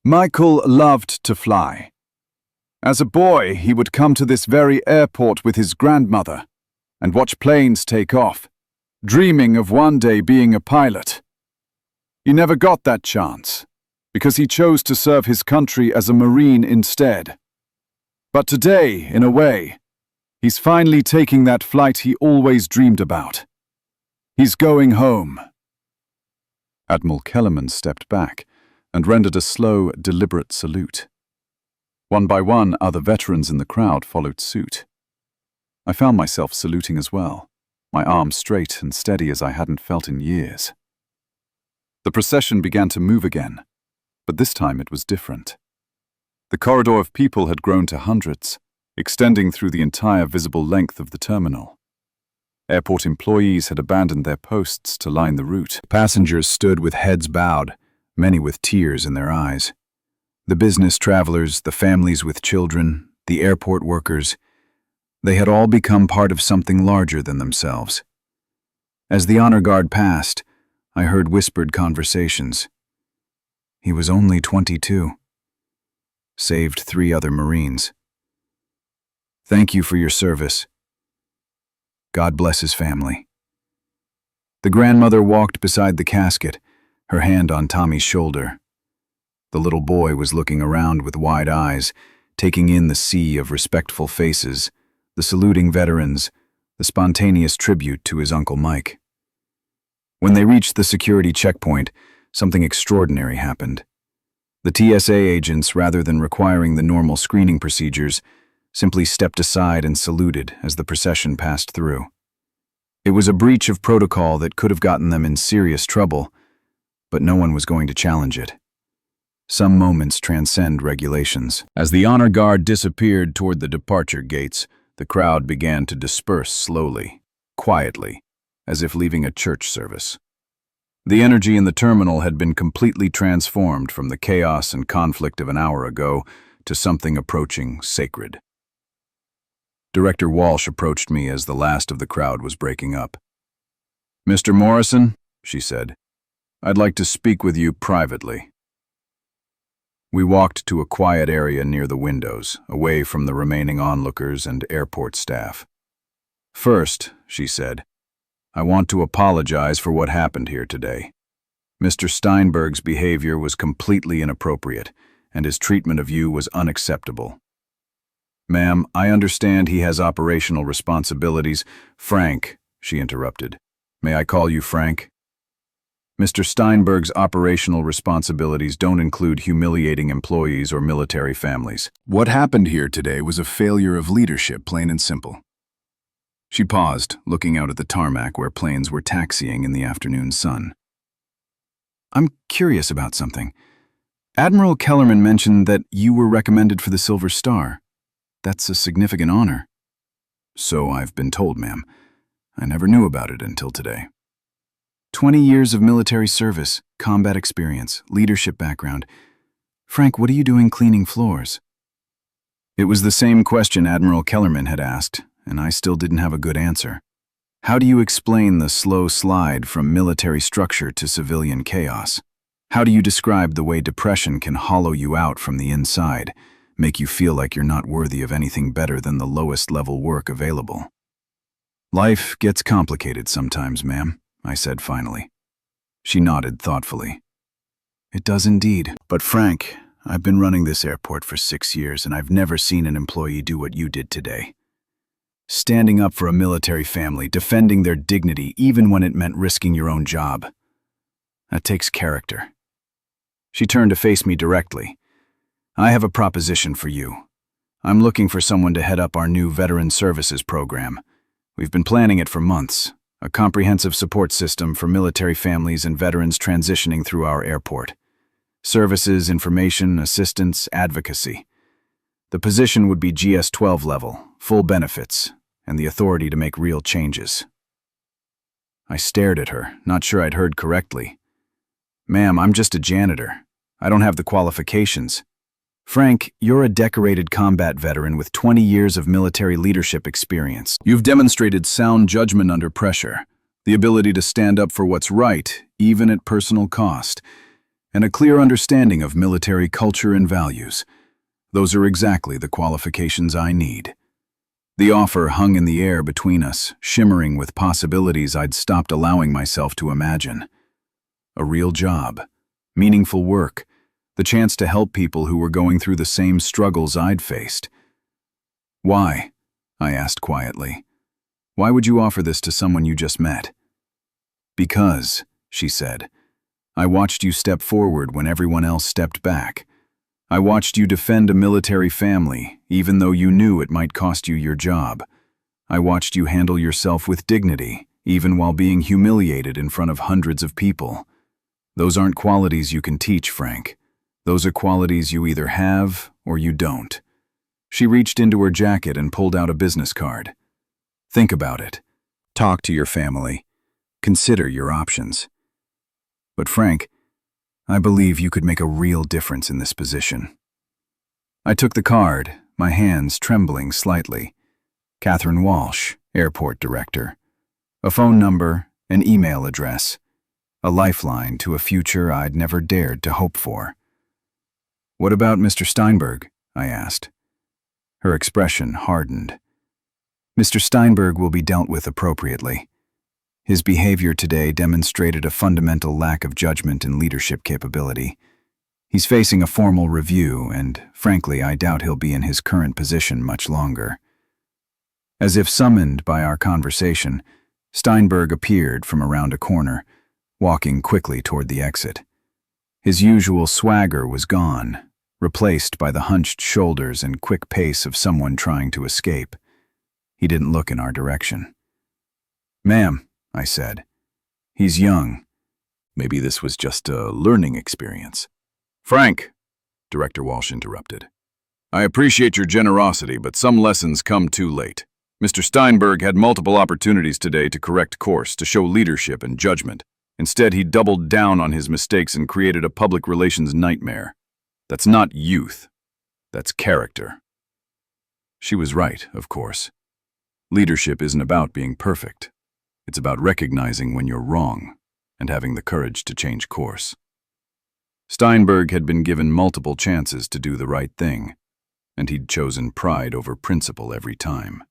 Michael loved to fly. As a boy, he would come to this very airport with his grandmother and watch planes take off, dreaming of one day being a pilot. He never got that chance, because he chose to serve his country as a Marine instead. But today, in a way, he's finally taking that flight he always dreamed about. He's going home. Admiral Kellerman stepped back and rendered a slow, deliberate salute. One by one, other veterans in the crowd followed suit. I found myself saluting as well, my arms straight and steady as I hadn't felt in years. The procession began to move again, but this time it was different. The corridor of people had grown to hundreds, extending through the entire visible length of the terminal. Airport employees had abandoned their posts to line the route. Passengers stood with heads bowed, many with tears in their eyes. The business travelers, the families with children, the airport workers, they had all become part of something larger than themselves. As the honor guard passed, I heard whispered conversations. He was only 22. Saved 3 other Marines. Thank you for your service. God bless his family. The grandmother walked beside the casket, her hand on Tommy's shoulder. The little boy was looking around with wide eyes, taking in the sea of respectful faces, the saluting veterans, the spontaneous tribute to his Uncle Mike. When they reached the security checkpoint, something extraordinary happened. The TSA agents, rather than requiring the normal screening procedures, simply stepped aside and saluted as the procession passed through. It was a breach of protocol that could have gotten them in serious trouble, but no one was going to challenge it. Some moments transcend regulations. As the honor guard disappeared toward the departure gates, the crowd began to disperse slowly, quietly, as if leaving a church service. The energy in the terminal had been completely transformed from the chaos and conflict of an hour ago to something approaching sacred. Director Walsh approached me as the last of the crowd was breaking up. "Mr. Morrison," she said, "I'd like to speak with you privately." We walked to a quiet area near the windows, away from the remaining onlookers and airport staff. "First," she said, "I want to apologize for what happened here today. Mr. Steinberg's behavior was completely inappropriate, and his treatment of you was unacceptable. Ma'am, I understand he has operational responsibilities." "Frank," she interrupted. "May I call you Frank?" "Mr. Steinberg's operational responsibilities don't include humiliating employees or military families. What happened here today was a failure of leadership, plain and simple." She paused, looking out at the tarmac where planes were taxiing in the afternoon sun. "I'm curious about something. Admiral Kellerman mentioned that you were recommended for the Silver Star. That's a significant honor." "So I've been told, ma'am. I never knew about it until today." 20 years of military service, combat experience, leadership background. Frank, what are you doing cleaning floors?" It was the same question Admiral Kellerman had asked, and I still didn't have a good answer. How do you explain the slow slide from military structure to civilian chaos? How do you describe the way depression can hollow you out from the inside, make you feel like you're not worthy of anything better than the lowest level work available? "Life gets complicated sometimes, ma'am," I said finally. She nodded thoughtfully. "It does indeed. But Frank, I've been running this airport for 6 years and I've never seen an employee do what you did today. Standing up for a military family, defending their dignity even when it meant risking your own job. That takes character." She turned to face me directly. "I have a proposition for you. I'm looking for someone to head up our new Veteran Services program. We've been planning it for months, a comprehensive support system for military families and veterans transitioning through our airport. Services, information, assistance, advocacy. The position would be GS-12 level, full benefits, and the authority to make real changes." I stared at her, not sure I'd heard correctly. Ma'am, I'm just a janitor. I don't have the qualifications. Frank, you're a decorated combat veteran with 20 years of military leadership experience. You've demonstrated sound judgment under pressure, the ability to stand up for what's right, even at personal cost, and a clear understanding of military culture and values. Those are exactly the qualifications I need. The offer hung in the air between us, shimmering with possibilities I'd stopped allowing myself to imagine. A real job, meaningful work, the chance to help people who were going through the same struggles I'd faced. Why? I asked quietly. Why would you offer this to someone you just met? Because, she said, I watched you step forward when everyone else stepped back. I watched you defend a military family, even though you knew it might cost you your job. I watched you handle yourself with dignity, even while being humiliated in front of hundreds of people. Those aren't qualities you can teach, Frank. Those are qualities you either have or you don't. She reached into her jacket and pulled out a business card. Think about it. Talk to your family. Consider your options. But Frank, I believe you could make a real difference in this position. I took the card, my hands trembling slightly. Catherine Walsh, airport director. A phone number, an email address. A lifeline to a future I'd never dared to hope for. What about Mr. Steinberg? I asked. Her expression hardened. Mr. Steinberg will be dealt with appropriately. His behavior today demonstrated a fundamental lack of judgment and leadership capability. He's facing a formal review, and frankly, I doubt he'll be in his current position much longer. As if summoned by our conversation, Steinberg appeared from around a corner, walking quickly toward the exit. His usual swagger was gone, replaced by the hunched shoulders and quick pace of someone trying to escape. He didn't look in our direction. Ma'am, I said. He's young. Maybe this was just a learning experience. Frank, Director Walsh interrupted. I appreciate your generosity, but some lessons come too late. Mr. Steinberg had multiple opportunities today to correct course, to show leadership and judgment. Instead, he doubled down on his mistakes and created a public relations nightmare. That's not youth. That's character. She was right, of course. Leadership isn't about being perfect. It's about recognizing when you're wrong and having the courage to change course. Steinberg had been given multiple chances to do the right thing, and he'd chosen pride over principle every time.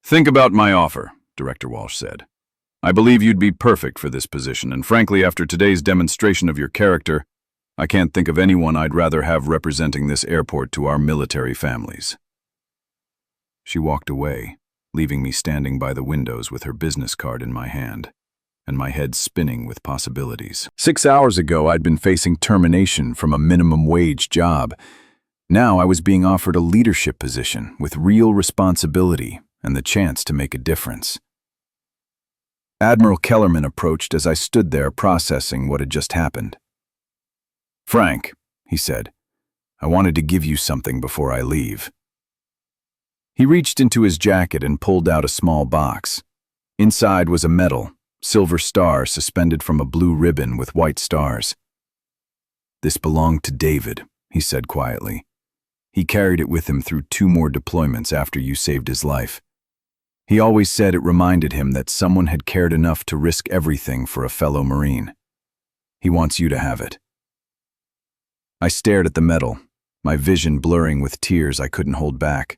Think about my offer, Director Walsh said. I believe you'd be perfect for this position, and frankly, after today's demonstration of your character, I can't think of anyone I'd rather have representing this airport to our military families. She walked away, leaving me standing by the windows with her business card in my hand, and my head spinning with possibilities. 6 hours ago, I'd been facing termination from a minimum wage job. Now I was being offered a leadership position with real responsibility and the chance to make a difference. Admiral Kellerman approached as I stood there processing what had just happened. Frank, he said, I wanted to give you something before I leave. He reached into his jacket and pulled out a small box. Inside was a medal, silver star suspended from a blue ribbon with white stars. This belonged to David, he said quietly. He carried it with him through 2 more deployments after you saved his life. He always said it reminded him that someone had cared enough to risk everything for a fellow Marine. He wants you to have it. I stared at the medal, my vision blurring with tears I couldn't hold back.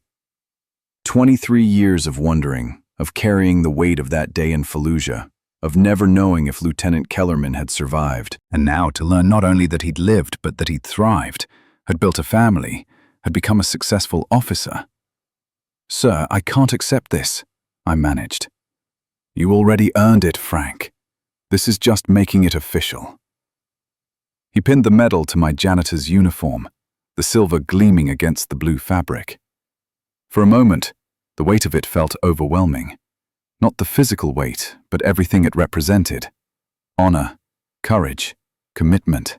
23 years of wondering, of carrying the weight of that day in Fallujah, of never knowing if Lieutenant Kellerman had survived, and now to learn not only that he'd lived, but that he'd thrived, had built a family, had become a successful officer. Sir, I can't accept this, I managed. You already earned it, Frank. This is just making it official. He pinned the medal to my janitor's uniform, the silver gleaming against the blue fabric. For a moment, the weight of it felt overwhelming. Not the physical weight, but everything it represented. Honor, courage, commitment.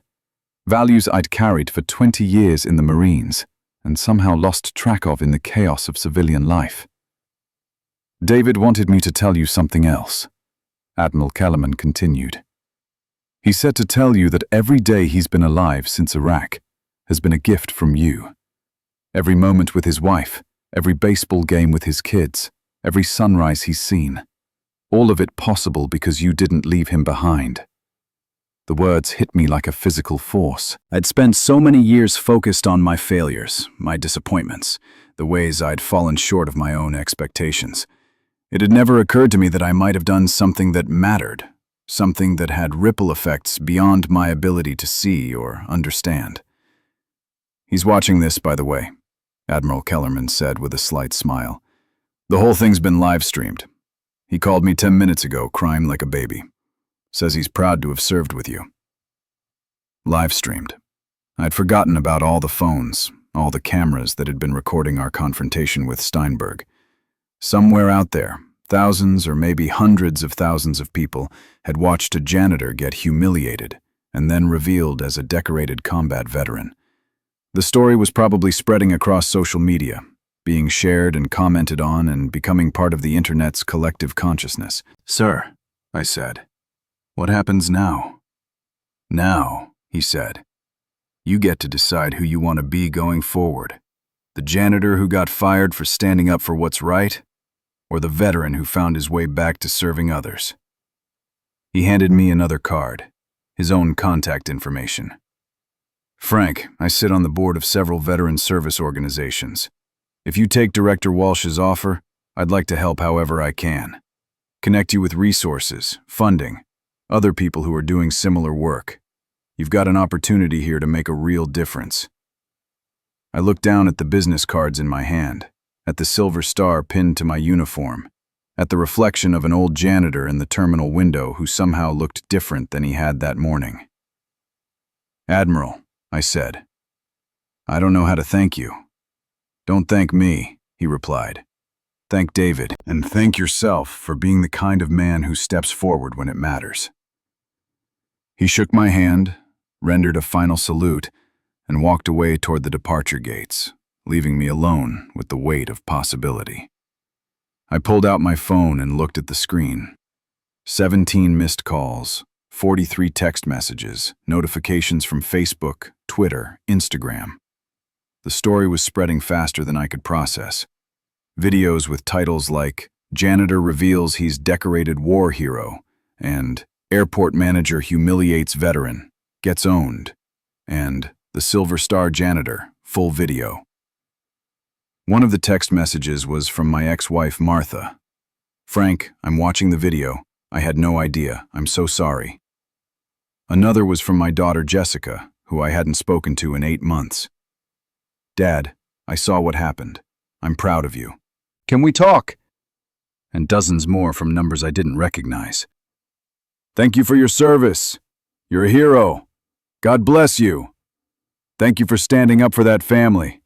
Values I'd carried for 20 years in the Marines, and somehow lost track of in the chaos of civilian life. David wanted me to tell you something else, Admiral Kellerman continued. He said to tell you that every day he's been alive since Iraq has been a gift from you. Every moment with his wife, every baseball game with his kids, every sunrise he's seen. All of it possible because you didn't leave him behind. The words hit me like a physical force. I'd spent so many years focused on my failures, my disappointments, the ways I'd fallen short of my own expectations. It had never occurred to me that I might have done something that mattered, something that had ripple effects beyond my ability to see or understand. "He's watching this, by the way," Admiral Kellerman said with a slight smile. "The whole thing's been live-streamed. He called me 10 minutes ago, crying like a baby. Says he's proud to have served with you." Live-streamed. I'd forgotten about all the phones, all the cameras that had been recording our confrontation with Steinberg. Somewhere out there, thousands or maybe hundreds of thousands of people had watched a janitor get humiliated and then revealed as a decorated combat veteran. The story was probably spreading across social media, being shared and commented on and becoming part of the internet's collective consciousness. "Sir," I said, "what happens now?" "Now," he said, "you get to decide who you want to be going forward. The janitor who got fired for standing up for what's right, or the veteran who found his way back to serving others." He handed me another card, his own contact information. "Frank, I sit on the board of several veteran service organizations. If you take Director Walsh's offer, I'd like to help however I can. Connect you with resources, funding, other people who are doing similar work. You've got an opportunity here to make a real difference." I looked down at the business cards in my hand, at the silver star pinned to my uniform, at the reflection of an old janitor in the terminal window who somehow looked different than he had that morning. "Admiral," I said, "I don't know how to thank you." "Don't thank me," he replied. "Thank David, and thank yourself for being the kind of man who steps forward when it matters." He shook my hand, rendered a final salute, and walked away toward the departure gates, leaving me alone with the weight of possibility. I pulled out my phone and looked at the screen. 17 missed calls, 43 text messages, notifications from Facebook, Twitter, Instagram. The story was spreading faster than I could process. Videos with titles like "Janitor Reveals He's Decorated War Hero" and "Airport Manager Humiliates Veteran, Gets Owned," and "The Silver Star Janitor, Full Video." One of the text messages was from my ex-wife Martha. "Frank, I'm watching the video. I had no idea. I'm so sorry." Another was from my daughter Jessica, who I hadn't spoken to in 8 months. "Dad, I saw what happened. I'm proud of you. Can we talk?" And dozens more from numbers I didn't recognize. "Thank you for your service. You're a hero. God bless you. Thank you for standing up for that family."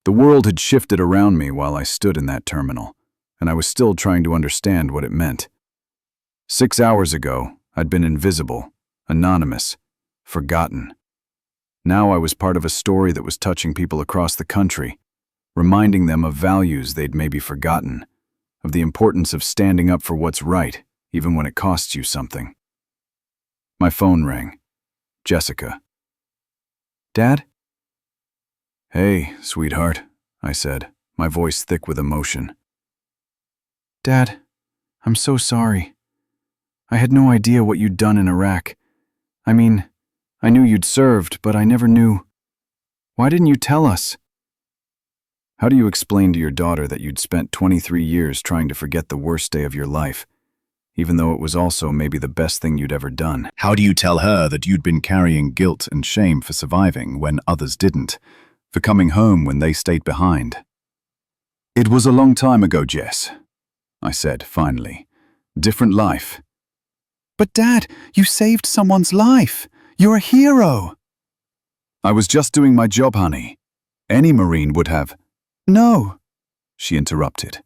The world had shifted around me while I stood in that terminal, and I was still trying to understand what it meant. 6 hours ago, I'd been invisible, anonymous, forgotten. Now I was part of a story that was touching people across the country, reminding them of values they'd maybe forgotten, of the importance of standing up for what's right, even when it costs you something. My phone rang. Jessica. "Dad?" "Hey, sweetheart," I said, my voice thick with emotion. "Dad, I'm so sorry. I had no idea what you'd done in Iraq. I mean, I knew you'd served, but I never knew. Why didn't you tell us?" "How do you explain to your daughter that you'd spent 23 years trying to forget the worst day of your life, even though it was also maybe the best thing you'd ever done? How do you tell her that you'd been carrying guilt and shame for surviving when others didn't, for coming home when they stayed behind?" "It was a long time ago, Jess," I said finally. "Different life." "But Dad, you saved someone's life. You're a hero." "I was just doing my job, honey. Any Marine would have." "No," she interrupted,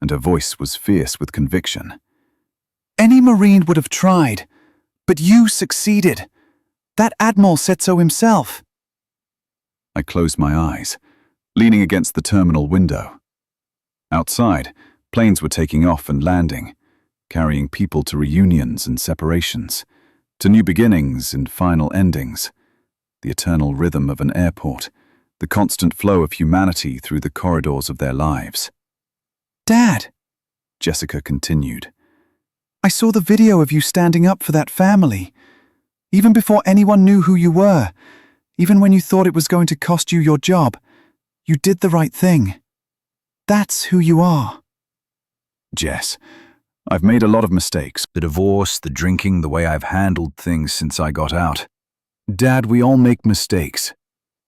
and her voice was fierce with conviction. "Any Marine would have tried, but you succeeded. That Admiral said so himself." I closed my eyes, leaning against the terminal window. Outside, planes were taking off and landing, carrying people to reunions and separations, to new beginnings and final endings, the eternal rhythm of an airport, the constant flow of humanity through the corridors of their lives. Dad, Jessica continued. I saw the video of you standing up for that family. Even before anyone knew who you were, even when you thought it was going to cost you your job, you did the right thing. That's who you are. Jess, I've made a lot of mistakes. The divorce, the drinking, the way I've handled things since I got out. Dad, we all make mistakes.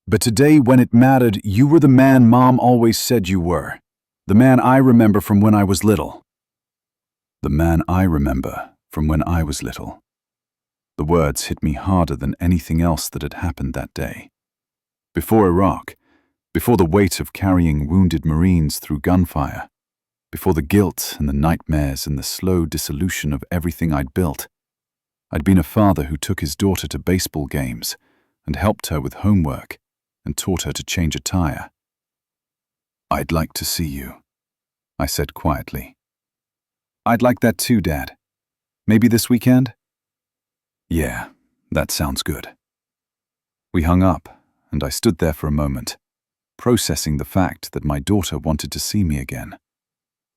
But today, when it mattered, you were the man Mom always said you were. The man I remember from when I was little. The man I remember from when I was little. The words hit me harder than anything else that had happened that day. Before Iraq, before the weight of carrying wounded Marines through gunfire, before the guilt and the nightmares and the slow dissolution of everything I'd built, I'd been a father who took his daughter to baseball games and helped her with homework and taught her to change a tire. I'd like to see you, I said quietly. I'd like that too, Dad. Maybe this weekend? Yeah, that sounds good. We hung up, and I stood there for a moment, processing the fact that my daughter wanted to see me again.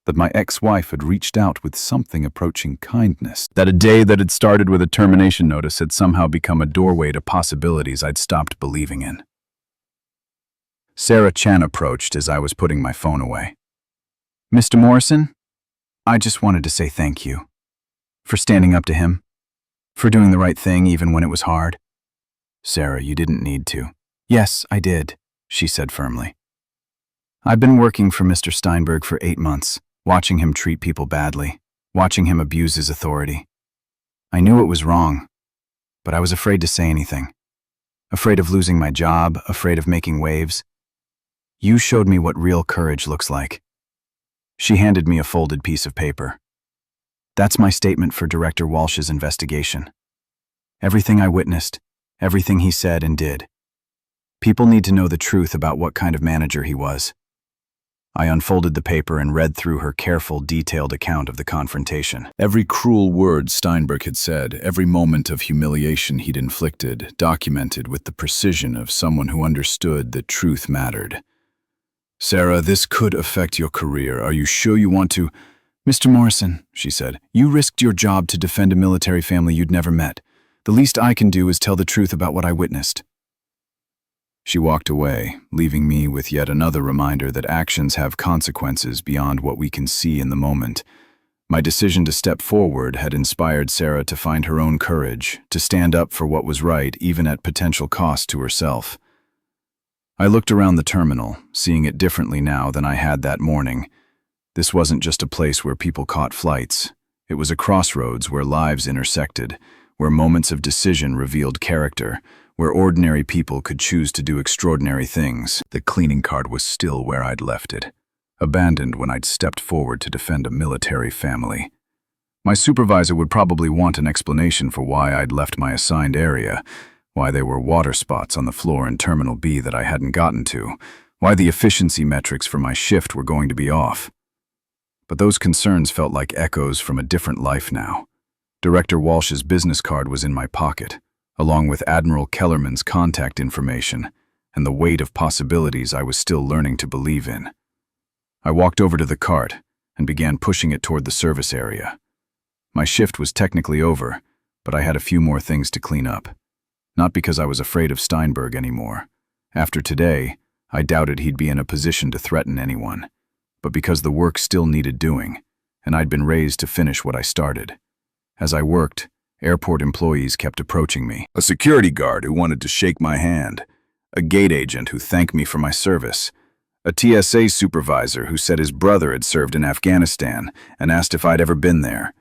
That my ex-wife had reached out with something approaching kindness. That a day that had started with a termination notice had somehow become a doorway to possibilities I'd stopped believing in. Sarah Chan approached as I was putting my phone away. Mr. Morrison, I just wanted to say thank you for standing up to him, for doing the right thing even when it was hard. Sarah, you didn't need to. Yes, I did, she said firmly. I've been working for Mr. Steinberg for 8 months, watching him treat people badly, watching him abuse his authority. I knew it was wrong, but I was afraid to say anything. Afraid of losing my job, afraid of making waves. You showed me what real courage looks like. She handed me a folded piece of paper. That's my statement for Director Walsh's investigation. Everything I witnessed, everything he said and did. People need to know the truth about what kind of manager he was. I unfolded the paper and read through her careful, detailed account of the confrontation. Every cruel word Steinberg had said, every moment of humiliation he'd inflicted, documented with the precision of someone who understood that truth mattered. Sarah, this could affect your career. Are you sure you want to? Mr. Morrison, she said, you risked your job to defend a military family you'd never met. The least I can do is tell the truth about what I witnessed. She walked away, leaving me with yet another reminder that actions have consequences beyond what we can see in the moment. My decision to step forward had inspired Sarah to find her own courage, to stand up for what was right even at potential cost to herself. I looked around the terminal, seeing it differently now than I had that morning. This wasn't just a place where people caught flights. It was a crossroads where lives intersected, where moments of decision revealed character, where ordinary people could choose to do extraordinary things. The cleaning cart was still where I'd left it, abandoned when I'd stepped forward to defend a military family. My supervisor would probably want an explanation for why I'd left my assigned area, why there were water spots on the floor in Terminal B that I hadn't gotten to, why the efficiency metrics for my shift were going to be off. But those concerns felt like echoes from a different life now. Director Walsh's business card was in my pocket, along with Admiral Kellerman's contact information and the weight of possibilities I was still learning to believe in. I walked over to the cart and began pushing it toward the service area. My shift was technically over, but I had a few more things to clean up. Not because I was afraid of Steinberg anymore. After today, I doubted he'd be in a position to threaten anyone, but because the work still needed doing, and I'd been raised to finish what I started. As I worked, airport employees kept approaching me. A security guard who wanted to shake my hand, a gate agent who thanked me for my service, a TSA supervisor who said his brother had served in Afghanistan and asked if I'd ever been there.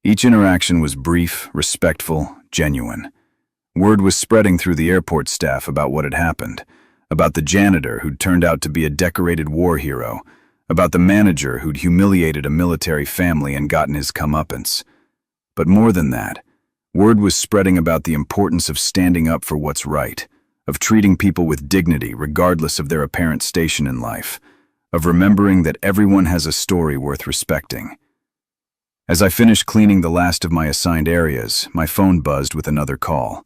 Each interaction was brief, respectful, genuine. Word was spreading through the airport staff about what had happened, about the janitor who'd turned out to be a decorated war hero, about the manager who'd humiliated a military family and gotten his comeuppance. But more than that, word was spreading about the importance of standing up for what's right, of treating people with dignity regardless of their apparent station in life, of remembering that everyone has a story worth respecting. As I finished cleaning the last of my assigned areas, my phone buzzed with another call.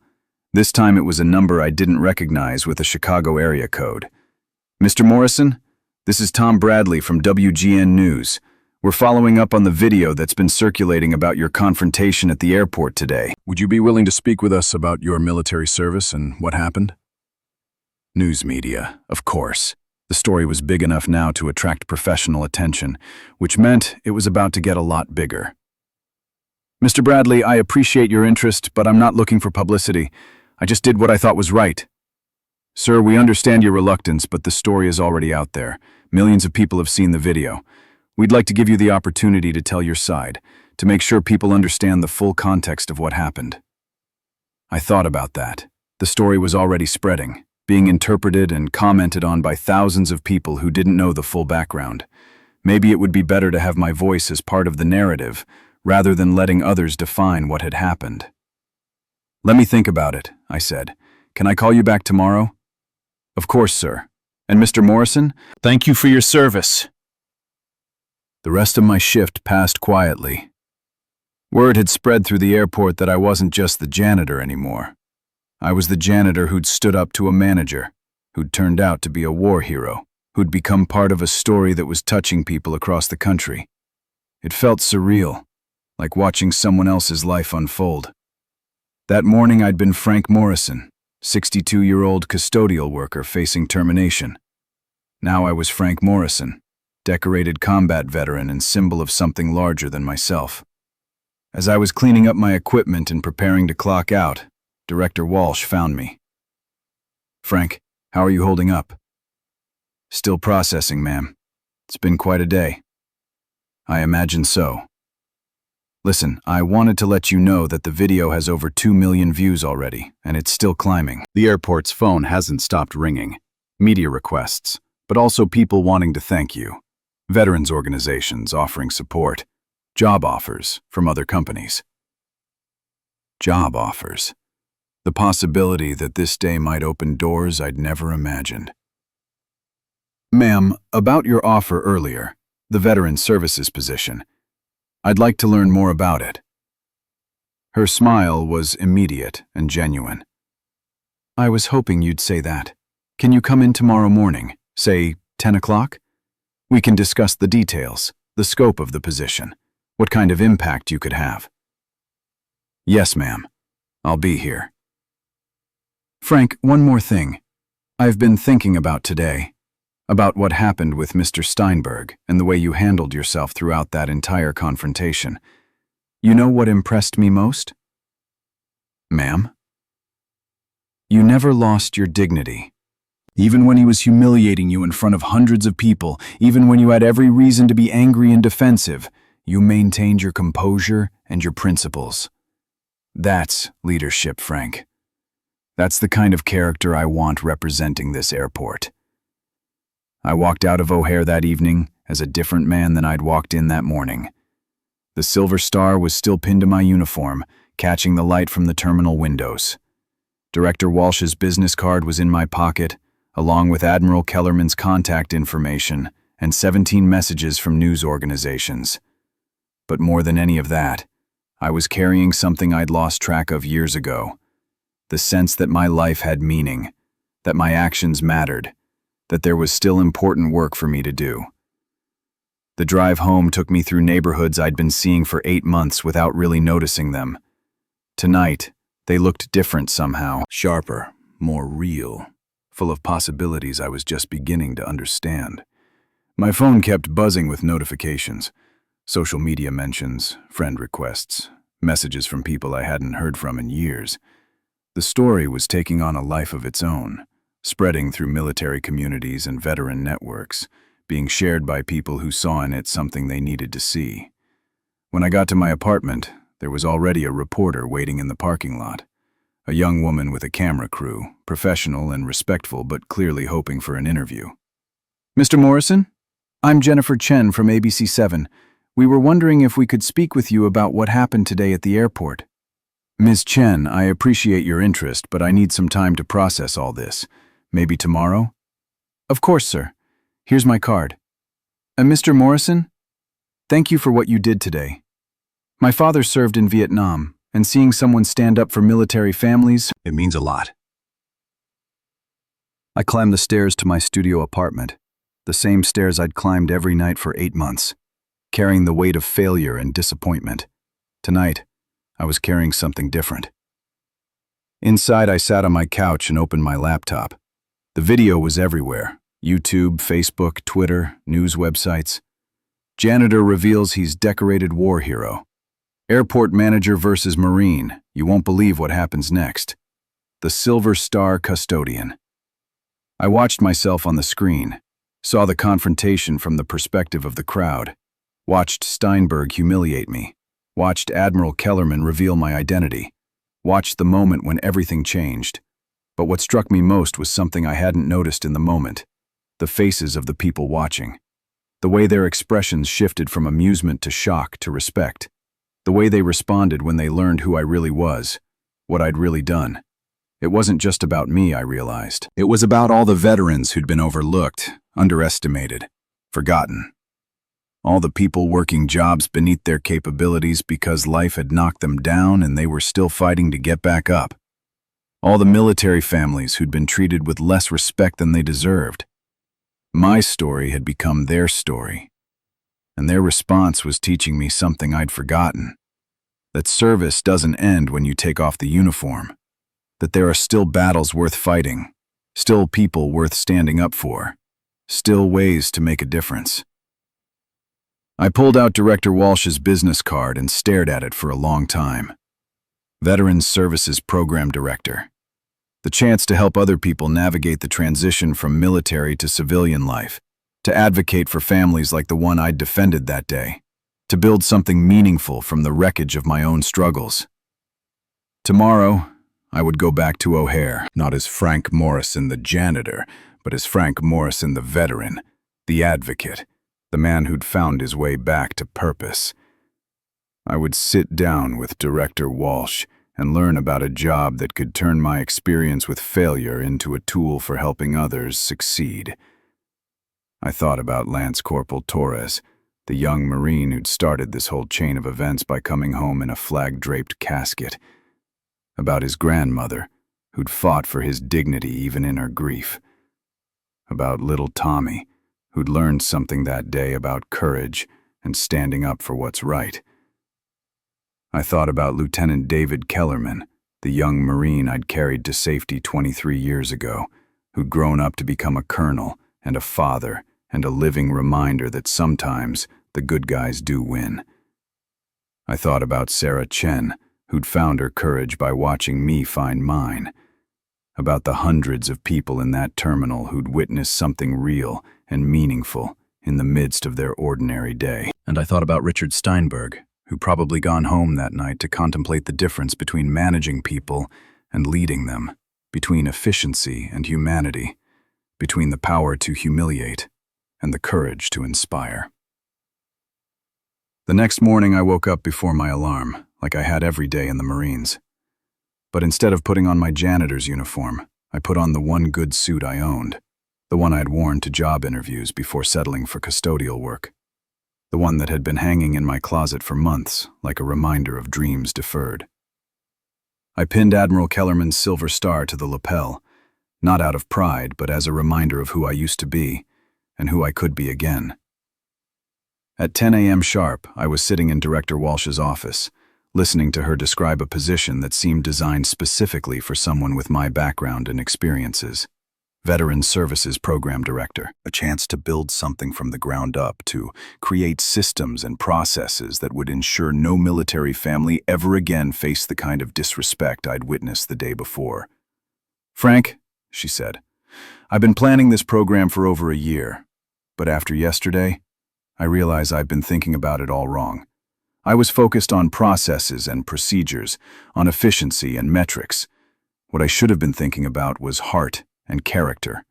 This time it was a number I didn't recognize with a Chicago area code. Mr. Morrison, this is Tom Bradley from WGN News. We're following up on the video that's been circulating about your confrontation at the airport today. Would you be willing to speak with us about your military service and what happened? News media, of course. The story was big enough now to attract professional attention, which meant it was about to get a lot bigger. Mr. Bradley, I appreciate your interest, but I'm not looking for publicity. I just did what I thought was right. Sir, we understand your reluctance, but the story is already out there. Millions of people have seen the video. We'd like to give you the opportunity to tell your side, to make sure people understand the full context of what happened. I thought about that. The story was already spreading, being interpreted and commented on by thousands of people who didn't know the full background. Maybe it would be better to have my voice as part of the narrative, rather than letting others define what had happened. Let me think about it, I said. Can I call you back tomorrow? Of course, sir. And Mr. Morrison, thank you for your service. The rest of my shift passed quietly. Word had spread through the airport that I wasn't just the janitor anymore. I was the janitor who'd stood up to a manager, who'd turned out to be a war hero, who'd become part of a story that was touching people across the country. It felt surreal, like watching someone else's life unfold. That morning I'd been Frank Morrison, 62-year-old custodial worker facing termination. Now I was Frank Morrison, decorated combat veteran and symbol of something larger than myself. As I was cleaning up my equipment and preparing to clock out, Director Walsh found me. Frank, how are you holding up? Still processing, ma'am. It's been quite a day. I imagine so. Listen, I wanted to let you know that the video has over 2 million views already, and it's still climbing. The airport's phone hasn't stopped ringing. Media requests, but also people wanting to thank you. Veterans organizations offering support. Job offers from other companies. Job offers. The possibility that this day might open doors I'd never imagined. Ma'am, about your offer earlier, the Veteran Services position. I'd like to learn more about it. Her smile was immediate and genuine. I was hoping you'd say that. Can you come in tomorrow morning, say 10 o'clock? We can discuss the details, the scope of the position, what kind of impact you could have. Yes, ma'am. I'll be here. Frank, one more thing. I've been thinking about today, about what happened with Mr. Steinberg and the way you handled yourself throughout that entire confrontation. You know what impressed me most? Ma'am? You never lost your dignity. Even when he was humiliating you in front of hundreds of people, even when you had every reason to be angry and defensive, you maintained your composure and your principles. That's leadership, Frank. That's the kind of character I want representing this airport. I walked out of O'Hare that evening as a different man than I'd walked in that morning. The silver star was still pinned to my uniform, catching the light from the terminal windows. Director Walsh's business card was in my pocket, along with Admiral Kellerman's contact information and 17 messages from news organizations. But more than any of that, I was carrying something I'd lost track of years ago. The sense that my life had meaning, that my actions mattered, that there was still important work for me to do. The drive home took me through neighborhoods I'd been seeing for 8 months without really noticing them. Tonight, they looked different somehow, sharper, more real, full of possibilities I was just beginning to understand. My phone kept buzzing with notifications, social media mentions, friend requests, messages from people I hadn't heard from in years. The story was taking on a life of its own, spreading through military communities and veteran networks, being shared by people who saw in it something they needed to see. When I got to my apartment, there was already a reporter waiting in the parking lot. A young woman with a camera crew, professional and respectful but clearly hoping for an interview. Mr. Morrison? I'm Jennifer Chen from ABC7. We were wondering if we could speak with you about what happened today at the airport. Ms. Chen, I appreciate your interest, but I need some time to process all this. Maybe tomorrow? Of course, sir. Here's my card. Mr. Morrison? Thank you for what you did today. My father served in Vietnam, and seeing someone stand up for military families, It means a lot. I climbed the stairs to my studio apartment, the same stairs I'd climbed every night for 8 months, carrying the weight of failure and disappointment. Tonight, I was carrying something different. Inside, I sat on my couch and opened my laptop. The video was everywhere: YouTube, Facebook, Twitter, news websites. Janitor reveals he's decorated war hero. Airport manager versus Marine. You won't believe what happens next. The Silver Star custodian. I watched myself on the screen, saw the confrontation from the perspective of the crowd, watched Steinberg humiliate me, watched Admiral Kellerman reveal my identity, watched the moment when everything changed. But what struck me most was something I hadn't noticed in the moment: the faces of the people watching. The way their expressions shifted from amusement to shock to respect. The way they responded when they learned who I really was, what I'd really done. It wasn't just about me, I realized. It was about all the veterans who'd been overlooked, underestimated, forgotten. All the people working jobs beneath their capabilities because life had knocked them down and they were still fighting to get back up. All the military families who'd been treated with less respect than they deserved. My story had become their story, and their response was teaching me something I'd forgotten: that service doesn't end when you take off the uniform, that there are still battles worth fighting, still people worth standing up for, still ways to make a difference. I pulled out Director Walsh's business card and stared at it for a long time. Veterans Services Program Director. The chance to help other people navigate the transition from military to civilian life, to advocate for families like the one I'd defended that day, to build something meaningful from the wreckage of my own struggles. Tomorrow, I would go back to O'Hare, not as Frank Morrison the janitor, but as Frank Morrison the veteran, the advocate, the man who'd found his way back to purpose. I would sit down with Director Walsh and learn about a job that could turn my experience with failure into a tool for helping others succeed. I thought about Lance Corporal Torres, the young Marine who'd started this whole chain of events by coming home in a flag-draped casket. About his grandmother, who'd fought for his dignity even in her grief. About little Tommy, who'd learned something that day about courage and standing up for what's right. I thought about Lieutenant David Kellerman, the young Marine I'd carried to safety 23 years ago, who'd grown up to become a colonel and a father and a living reminder that sometimes the good guys do win. I thought about Sarah Chen, who'd found her courage by watching me find mine. About the hundreds of people in that terminal who'd witnessed something real and meaningful in the midst of their ordinary day. And I thought about Richard Steinberg, who'd probably gone home that night to contemplate the difference between managing people and leading them, between efficiency and humanity, between the power to humiliate and the courage to inspire. The next morning I woke up before my alarm, like I had every day in the Marines. But instead of putting on my janitor's uniform, I put on the one good suit I owned, the one I'd worn to job interviews before settling for custodial work. The one that had been hanging in my closet for months, like a reminder of dreams deferred. I pinned Admiral Kellerman's Silver Star to the lapel, not out of pride, but as a reminder of who I used to be, and who I could be again. At 10 a.m. sharp, I was sitting in Director Walsh's office, listening to her describe a position that seemed designed specifically for someone with my background and experiences. Veterans Services Program Director, a chance to build something from the ground up, to create systems and processes that would ensure no military family ever again faced the kind of disrespect I'd witnessed the day before. "Frank," she said, "I've been planning this program for over a year, but after yesterday, I realize I've been thinking about it all wrong. I was focused on processes and procedures, on efficiency and metrics. What I should have been thinking about was heart and character,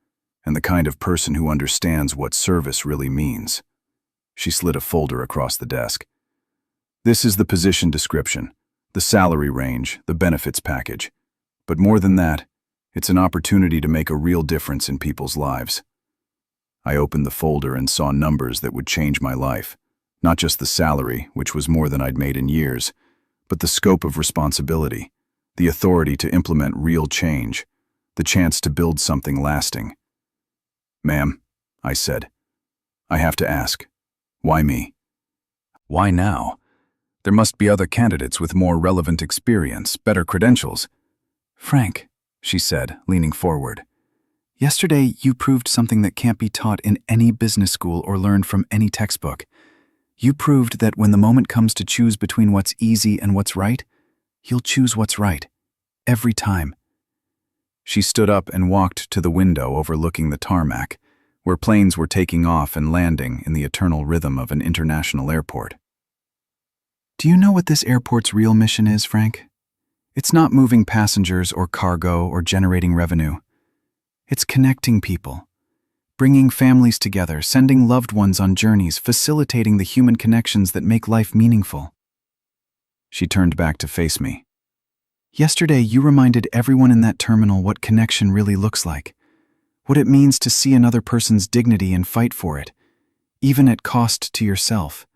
and the kind of person who understands what service really means." She slid a folder across the desk. "This is the position description, the salary range, the benefits package. But more than that, it's an opportunity to make a real difference in people's lives." I opened the folder and saw numbers that would change my life. Not just the salary, which was more than I'd made in years, but the scope of responsibility, the authority to implement real change, the chance to build something lasting. "Ma'am," I said, "I have to ask, why me?" Why now? There must be other candidates with more relevant experience, better credentials. Frank, she said, leaning forward, yesterday you proved something that can't be taught in any business school or learned from any textbook. You proved that when the moment comes to choose between what's easy and what's right, you'll choose what's right. Every time. She stood up and walked to the window overlooking the tarmac, where planes were taking off and landing in the eternal rhythm of an international airport. Do you know what this airport's real mission is, Frank? It's not moving passengers or cargo or generating revenue. It's connecting people, bringing families together, sending loved ones on journeys, facilitating the human connections that make life meaningful. She turned back to face me. Yesterday, you reminded everyone in that terminal what connection really looks like, what it means to see another person's dignity and fight for it, even at cost to yourself.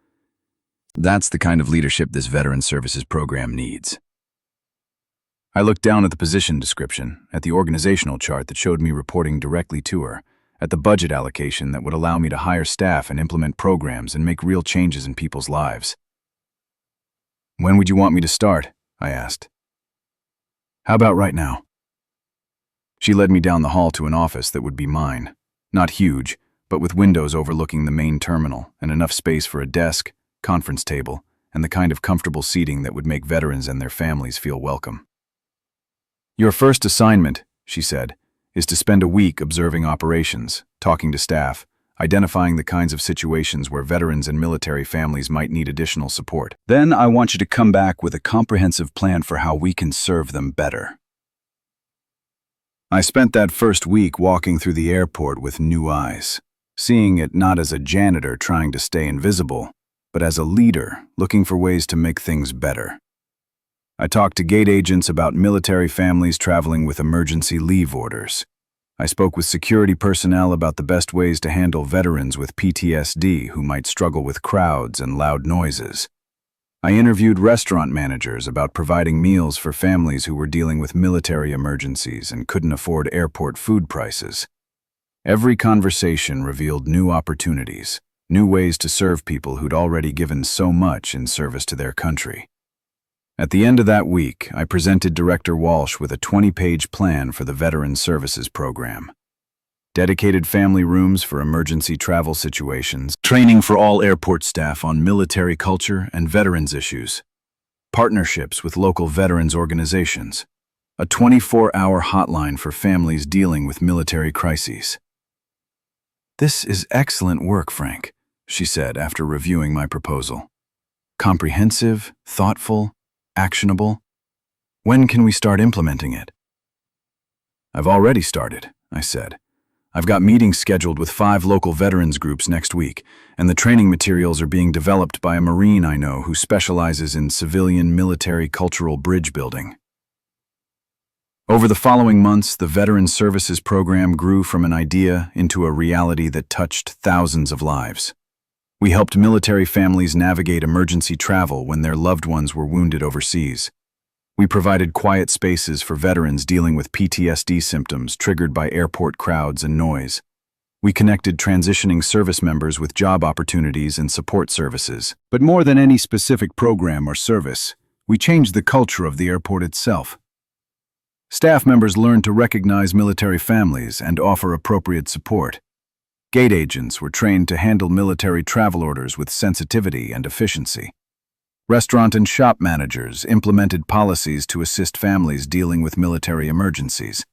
That's the kind of leadership this Veteran Services program needs. I looked down at the position description, at the organizational chart that showed me reporting directly to her, at the budget allocation that would allow me to hire staff and implement programs and make real changes in people's lives. "When would you want me to start?" I asked. "How about right now?" She led me down the hall to an office that would be mine. Not huge, but with windows overlooking the main terminal and enough space for a desk, conference table, and the kind of comfortable seating that would make veterans and their families feel welcome. "Your first assignment," she said, "is to spend a week observing operations, talking to staff, identifying the kinds of situations where veterans and military families might need additional support. Then I want you to come back with a comprehensive plan for how we can serve them better." I spent that first week walking through the airport with new eyes, seeing it not as a janitor trying to stay invisible, but as a leader looking for ways to make things better. I talked to gate agents about military families traveling with emergency leave orders. I spoke with security personnel about the best ways to handle veterans with PTSD who might struggle with crowds and loud noises. I interviewed restaurant managers about providing meals for families who were dealing with military emergencies and couldn't afford airport food prices. Every conversation revealed new opportunities, new ways to serve people who'd already given so much in service to their country. At the end of that week, I presented Director Walsh with a 20-page plan for the Veteran Services Program. Dedicated family rooms for emergency travel situations, training for all airport staff on military culture and veterans issues, partnerships with local veterans organizations, a 24-hour hotline for families dealing with military crises. "This is excellent work, Frank," she said after reviewing my proposal. "Comprehensive, thoughtful, actionable. When can we start implementing it?" "I've already started," I said. "I've got meetings scheduled with 5 local veterans groups next week, and the training materials are being developed by a Marine I know who specializes in civilian-military cultural bridge building." Over the following months, the Veteran Services Program grew from an idea into a reality that touched thousands of lives. We helped military families navigate emergency travel when their loved ones were wounded overseas. We provided quiet spaces for veterans dealing with PTSD symptoms triggered by airport crowds and noise. We connected transitioning service members with job opportunities and support services. But more than any specific program or service, we changed the culture of the airport itself. Staff members learned to recognize military families and offer appropriate support. Gate agents were trained to handle military travel orders with sensitivity and efficiency. Restaurant and shop managers implemented policies to assist families dealing with military emergencies.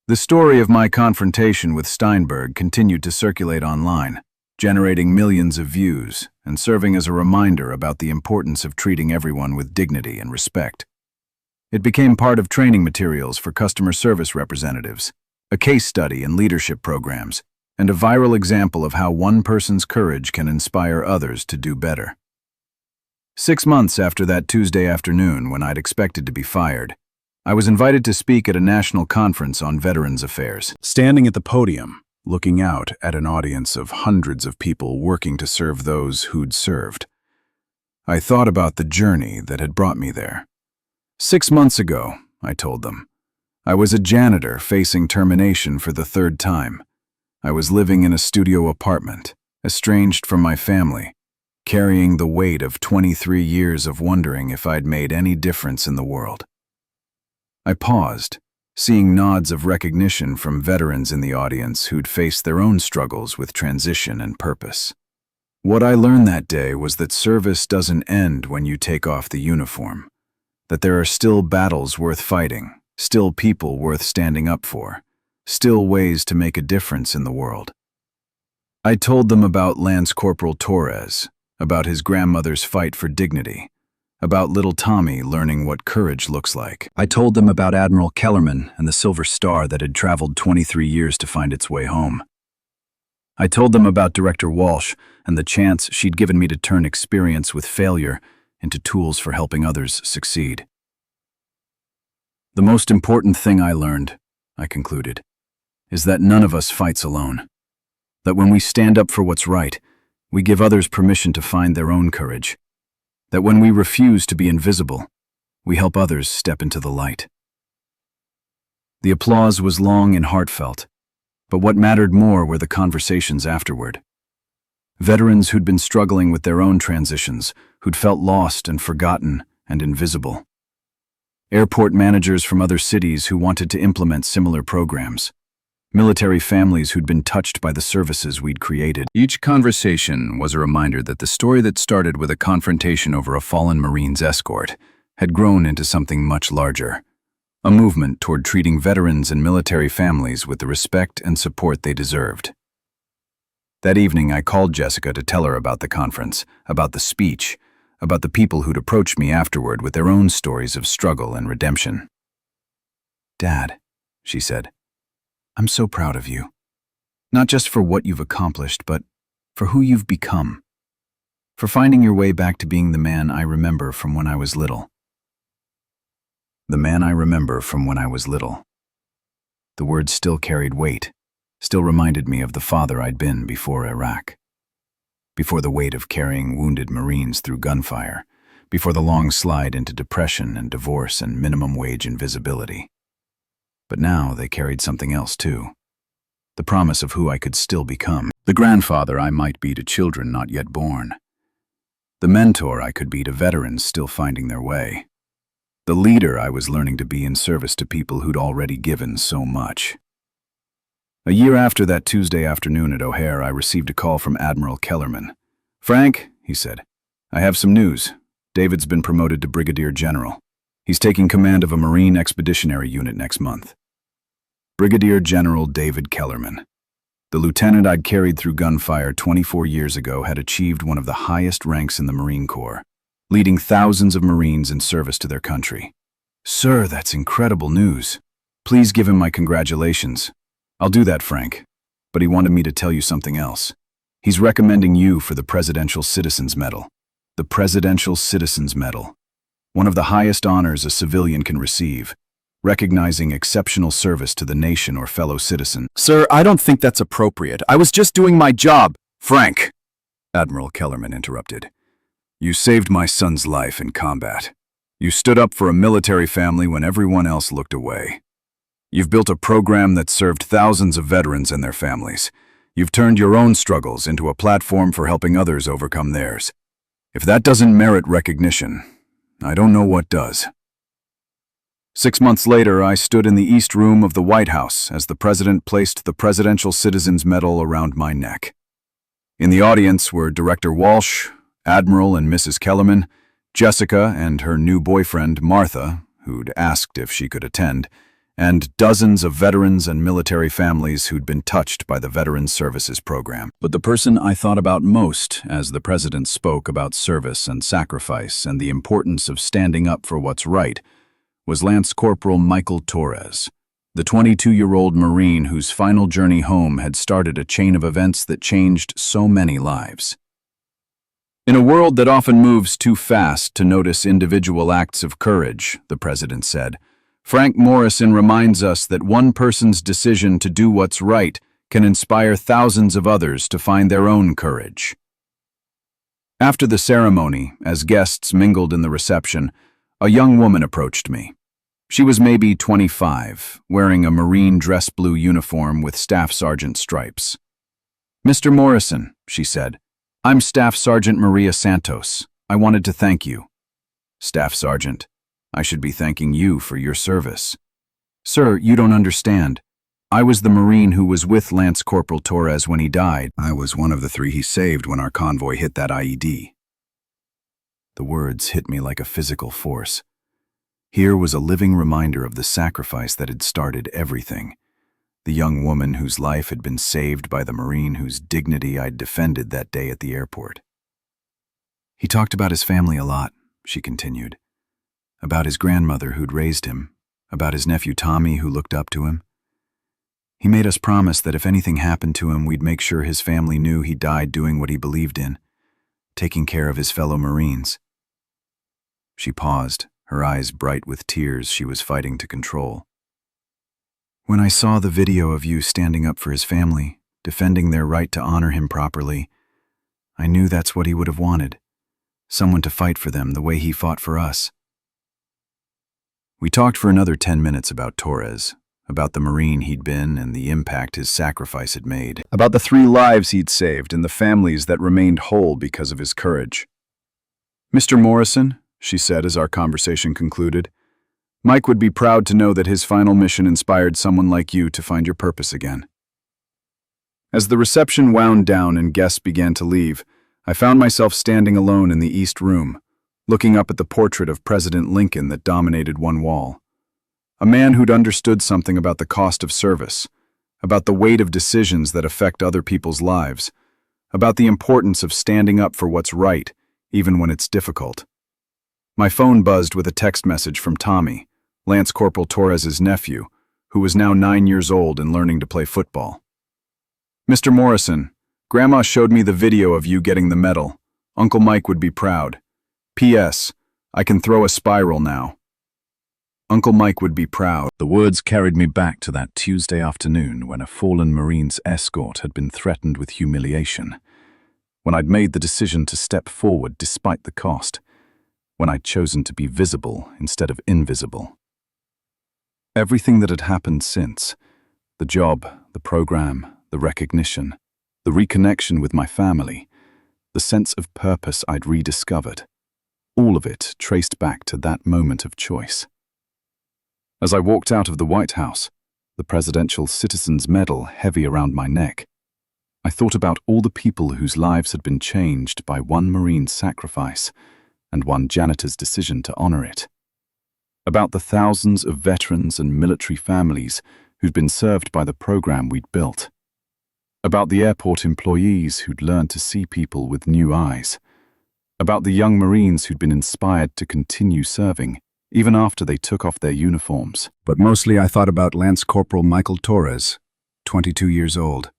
The story of my confrontation with Steinberg continued to circulate online, generating millions of views and serving as a reminder about the importance of treating everyone with dignity and respect. It became part of training materials for customer service representatives, a case study in leadership programs, and a viral example of how one person's courage can inspire others to do better. 6 months after that Tuesday afternoon when I'd expected to be fired, I was invited to speak at a national conference on veterans affairs. Standing at the podium, looking out at an audience of hundreds of people working to serve those who'd served. I thought about the journey that had brought me there. 6 months ago, I told them, I was a janitor facing termination for the third time. I was living in a studio apartment, estranged from my family, carrying the weight of 23 years of wondering if I'd made any difference in the world. I paused, seeing nods of recognition from veterans in the audience who'd faced their own struggles with transition and purpose. What I learned that day was that service doesn't end when you take off the uniform, that there are still battles worth fighting, still people worth standing up for, still ways to make a difference in the world. I told them about Lance Corporal Torres, about his grandmother's fight for dignity, about little Tommy learning what courage looks like. I told them about Admiral Kellerman and the Silver Star that had traveled 23 years to find its way home. I told them about Director Walsh and the chance she'd given me to turn experience with failure into tools for helping others succeed. The most important thing I learned, I concluded, is that none of us fights alone. That when we stand up for what's right, we give others permission to find their own courage. That when we refuse to be invisible, we help others step into the light. The applause was long and heartfelt, but what mattered more were the conversations afterward. Veterans who'd been struggling with their own transitions, who'd felt lost and forgotten and invisible. Airport managers from other cities who wanted to implement similar programs. Military families who'd been touched by the services we'd created. Each conversation was a reminder that the story that started with a confrontation over a fallen Marine's escort had grown into something much larger. A movement toward treating veterans and military families with the respect and support they deserved. That evening, I called Jessica to tell her about the conference, about the speech, about the people who'd approached me afterward with their own stories of struggle and redemption. "Dad," she said, "I'm so proud of you. Not just for what you've accomplished, but for who you've become. For finding your way back to being the man I remember from when I was little." The man I remember from when I was little. The words still carried weight, still reminded me of the father I'd been before Iraq. Before the weight of carrying wounded Marines through gunfire, before the long slide into depression and divorce and minimum wage invisibility. But now they carried something else too. The promise of who I could still become. The grandfather I might be to children not yet born. The mentor I could be to veterans still finding their way. The leader I was learning to be in service to people who'd already given so much. A year after that Tuesday afternoon at O'Hare, I received a call from Admiral Kellerman. "Frank," he said, "I have some news. David's been promoted to Brigadier General. He's taking command of a Marine Expeditionary Unit next month." Brigadier General David Kellerman. The lieutenant I'd carried through gunfire 24 years ago had achieved one of the highest ranks in the Marine Corps, leading thousands of Marines in service to their country. "Sir, that's incredible news. Please give him my congratulations." "I'll do that, Frank. But he wanted me to tell you something else. He's recommending you for the Presidential Citizens Medal." The Presidential Citizens Medal. One of the highest honors a civilian can receive, recognizing exceptional service to the nation or fellow citizen. "Sir, I don't think that's appropriate. I was just doing my job." "Frank," Admiral Kellerman interrupted. "You saved my son's life in combat. You stood up for a military family when everyone else looked away. You've built a program that served thousands of veterans and their families. You've turned your own struggles into a platform for helping others overcome theirs. If that doesn't merit recognition, I don't know what does." 6 months later, I stood in the East Room of the White House as the President placed the Presidential Citizens Medal around my neck. In the audience were Director Walsh, Admiral and Mrs. Kellerman, Jessica and her new boyfriend, Martha, who'd asked if she could attend, and dozens of veterans and military families who'd been touched by the Veterans Services Program. But the person I thought about most as the President spoke about service and sacrifice and the importance of standing up for what's right was Lance Corporal Michael Torres, the 22-year-old Marine whose final journey home had started a chain of events that changed so many lives. "In a world that often moves too fast to notice individual acts of courage," the President said, "Frank Morrison reminds us that one person's decision to do what's right can inspire thousands of others to find their own courage. After the ceremony, as guests mingled in the reception, a young woman approached me. She was maybe 25, wearing a marine dress blue uniform with Staff Sergeant stripes. "Mr. Morrison," she said, "I'm Staff Sergeant Maria Santos. I wanted to thank you." "Staff Sergeant, I should be thanking you for your service." "Sir, you don't understand. I was the Marine who was with Lance Corporal Torres when he died. I was one of the 3 he saved when our convoy hit that IED." The words hit me like a physical force. Here was a living reminder of the sacrifice that had started everything. The young woman whose life had been saved by the Marine whose dignity I'd defended that day at the airport. "He talked about his family a lot," she continued. "About his grandmother who'd raised him, about his nephew Tommy who looked up to him. He made us promise that if anything happened to him, we'd make sure his family knew he died doing what he believed in, taking care of his fellow Marines." She paused, her eyes bright with tears she was fighting to control. "When I saw the video of you standing up for his family, defending their right to honor him properly, I knew that's what he would have wanted. Someone to fight for them the way he fought for us." We talked for another 10 minutes about Torres, about the Marine he'd been and the impact his sacrifice had made, about the 3 lives he'd saved and the families that remained whole because of his courage. "Mr. Morrison," she said as our conversation concluded, "Mike would be proud to know that his final mission inspired someone like you to find your purpose again." As the reception wound down and guests began to leave, I found myself standing alone in the East Room, looking up at the portrait of President Lincoln that dominated one wall. A man who'd understood something about the cost of service, about the weight of decisions that affect other people's lives, about the importance of standing up for what's right, even when it's difficult. My phone buzzed with a text message from Tommy, Lance Corporal Torres's nephew, who was now 9 years old and learning to play football. "Mr. Morrison, Grandma showed me the video of you getting the medal. Uncle Mike would be proud. P.S. I can throw a spiral now. Uncle Mike would be proud." The words carried me back to that Tuesday afternoon when a fallen Marine's escort had been threatened with humiliation, when I'd made the decision to step forward despite the cost, when I'd chosen to be visible instead of invisible. Everything that had happened since, the job, the program, the recognition, the reconnection with my family, the sense of purpose I'd rediscovered, all of it traced back to that moment of choice. As I walked out of the White House, the Presidential Citizen's Medal heavy around my neck, I thought about all the people whose lives had been changed by one Marine's sacrifice and one janitor's decision to honor it. About the thousands of veterans and military families who'd been served by the program we'd built. About the airport employees who'd learned to see people with new eyes. About the young Marines who'd been inspired to continue serving, even after they took off their uniforms. But mostly I thought about Lance Corporal Michael Torres, 22 years old,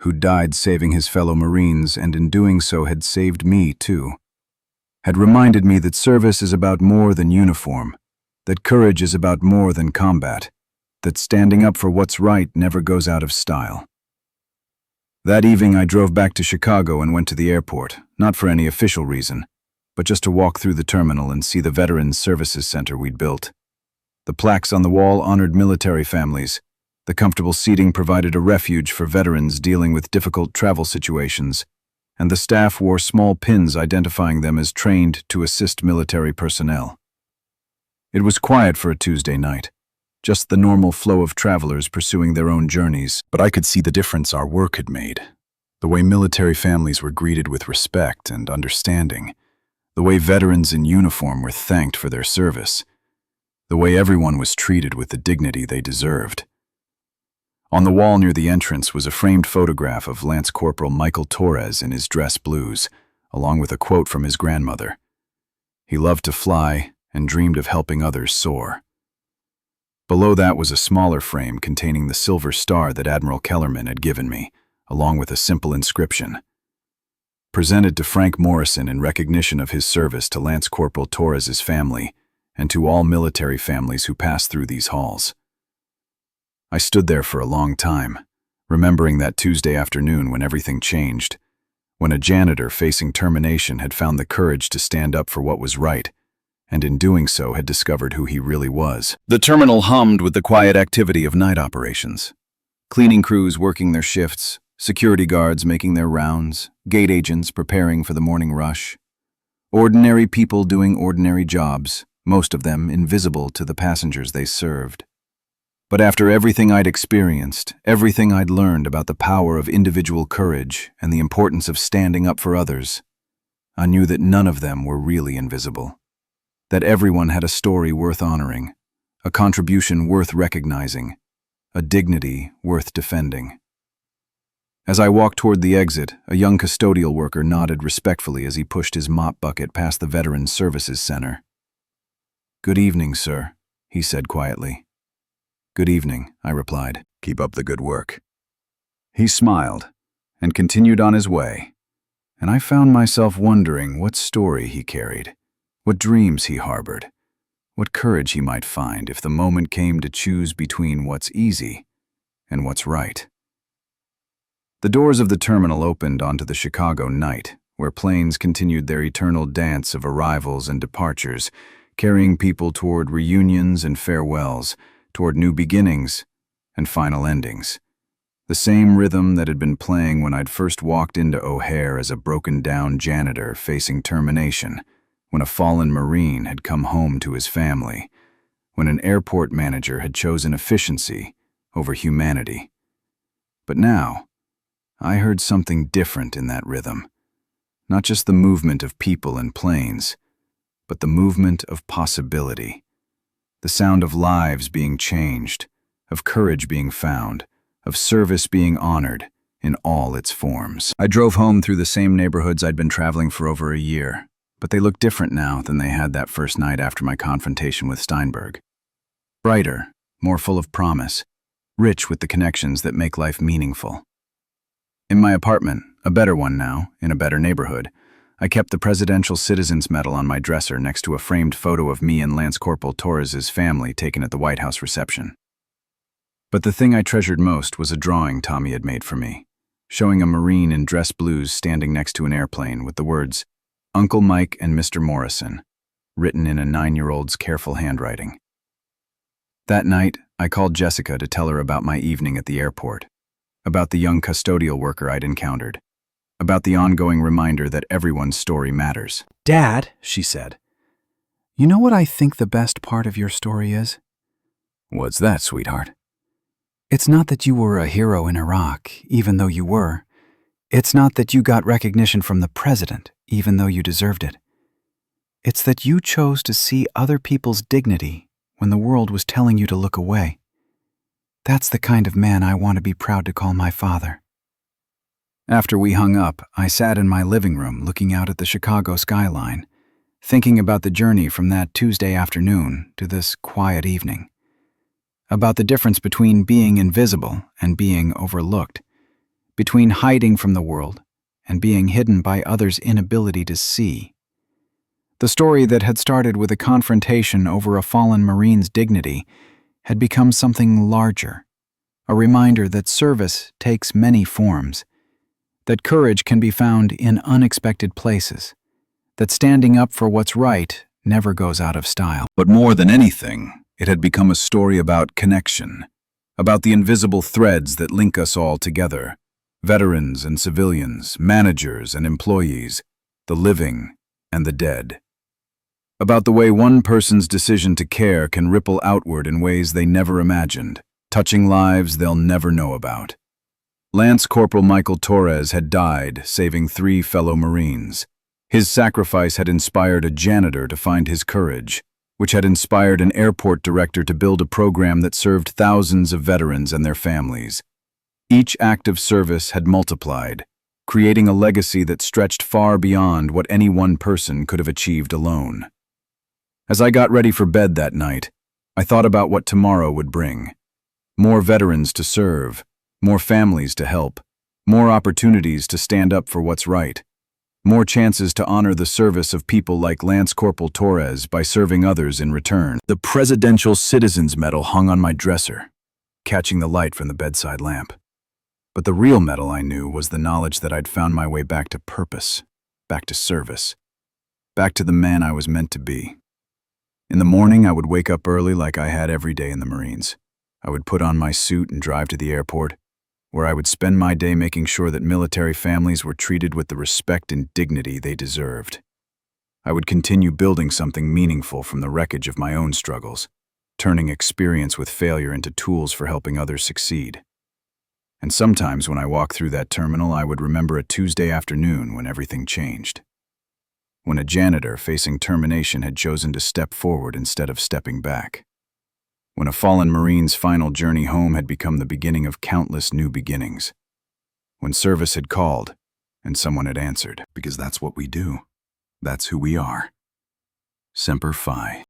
who died saving his fellow Marines and in doing so had saved me too. Had reminded me that service is about more than uniform, that courage is about more than combat, that standing up for what's right never goes out of style. That evening I drove back to Chicago and went to the airport, not for any official reason, but just to walk through the terminal and see the Veterans Services Center we'd built. The plaques on the wall honored military families. The comfortable seating provided a refuge for veterans dealing with difficult travel situations, and the staff wore small pins identifying them as trained to assist military personnel. It was quiet for a Tuesday night, just the normal flow of travelers pursuing their own journeys, but I could see the difference our work had made. The way military families were greeted with respect and understanding, the way veterans in uniform were thanked for their service, the way everyone was treated with the dignity they deserved. On the wall near the entrance was a framed photograph of Lance Corporal Michael Torres in his dress blues, along with a quote from his grandmother. He loved to fly and dreamed of helping others soar. Below that was a smaller frame containing the silver star that Admiral Kellerman had given me, along with a simple inscription. Presented to Frank Morrison in recognition of his service to Lance Corporal Torres's family and to all military families who passed through these halls. I stood there for a long time, remembering that Tuesday afternoon when everything changed, when a janitor facing termination had found the courage to stand up for what was right, and in doing so had discovered who he really was. The terminal hummed with the quiet activity of night operations. Cleaning crews working their shifts, security guards making their rounds, gate agents preparing for the morning rush. Ordinary people doing ordinary jobs, most of them invisible to the passengers they served. But after everything I'd experienced, everything I'd learned about the power of individual courage and the importance of standing up for others, I knew that none of them were really invisible. That everyone had a story worth honoring, a contribution worth recognizing, a dignity worth defending. As I walked toward the exit, a young custodial worker nodded respectfully as he pushed his mop bucket past the Veterans Services Center. "Good evening, sir," he said quietly. "Good evening," I replied. "Keep up the good work." He smiled and continued on his way, And I found myself wondering what story he carried, what dreams he harbored, what courage he might find if the moment came to choose between what's easy and what's right. The doors of the terminal opened onto the Chicago night, where planes continued their eternal dance of arrivals and departures, carrying people toward reunions and farewells, toward new beginnings and final endings. The same rhythm that had been playing when I'd first walked into O'Hare as a broken-down janitor facing termination, when a fallen Marine had come home to his family, when an airport manager had chosen efficiency over humanity. But now, I heard something different in that rhythm. Not just the movement of people and planes, but the movement of possibility. The sound of lives being changed, of courage being found, of service being honored in all its forms. I drove home through the same neighborhoods I'd been traveling for over a year, but they looked different now than they had that first night after my confrontation with Steinberg. Brighter, more full of promise, rich with the connections that make life meaningful. In my apartment, a better one now, in a better neighborhood, I kept the Presidential Citizens Medal on my dresser next to a framed photo of me and Lance Corporal Torres's family taken at the White House reception. But the thing I treasured most was a drawing Tommy had made for me, showing a Marine in dress blues standing next to an airplane with the words, "Uncle Mike and Mr. Morrison," written in a 9-year-old's careful handwriting. That night, I called Jessica to tell her about my evening at the airport, about the young custodial worker I'd encountered, about the ongoing reminder that everyone's story matters. "Dad," she said, "you know what I think the best part of your story is? What's that, sweetheart? It's not that you were a hero in Iraq, even though you were. It's not that you got recognition from the president, even though you deserved it. It's that you chose to see other people's dignity when the world was telling you to look away. That's the kind of man I want to be proud to call my father." After we hung up, I sat in my living room looking out at the Chicago skyline, thinking about the journey from that Tuesday afternoon to this quiet evening. About the difference between being invisible and being overlooked, between hiding from the world and being hidden by others' inability to see. The story that had started with a confrontation over a fallen Marine's dignity had become something larger, a reminder that service takes many forms, that courage can be found in unexpected places, that standing up for what's right never goes out of style. But more than anything, it had become a story about connection, about the invisible threads that link us all together, veterans and civilians, managers and employees, the living and the dead. About the way one person's decision to care can ripple outward in ways they never imagined, touching lives they'll never know about. Lance Corporal Michael Torres had died, saving 3 fellow Marines. His sacrifice had inspired a janitor to find his courage, which had inspired an airport director to build a program that served thousands of veterans and their families. Each act of service had multiplied, creating a legacy that stretched far beyond what any one person could have achieved alone. As I got ready for bed that night, I thought about what tomorrow would bring. More veterans to serve, more families to help, more opportunities to stand up for what's right, more chances to honor the service of people like Lance Corporal Torres by serving others in return. The Presidential Citizens Medal hung on my dresser, catching the light from the bedside lamp. But the real medal I knew was the knowledge that I'd found my way back to purpose, back to service, back to the man I was meant to be. In the morning, I would wake up early like I had every day in the Marines. I would put on my suit and drive to the airport, where I would spend my day making sure that military families were treated with the respect and dignity they deserved. I would continue building something meaningful from the wreckage of my own struggles, turning experience with failure into tools for helping others succeed. And sometimes when I walked through that terminal, I would remember a Tuesday afternoon when everything changed. When a janitor facing termination had chosen to step forward instead of stepping back. When a fallen Marine's final journey home had become the beginning of countless new beginnings. When service had called and someone had answered, because that's what we do. That's who we are. Semper Fi.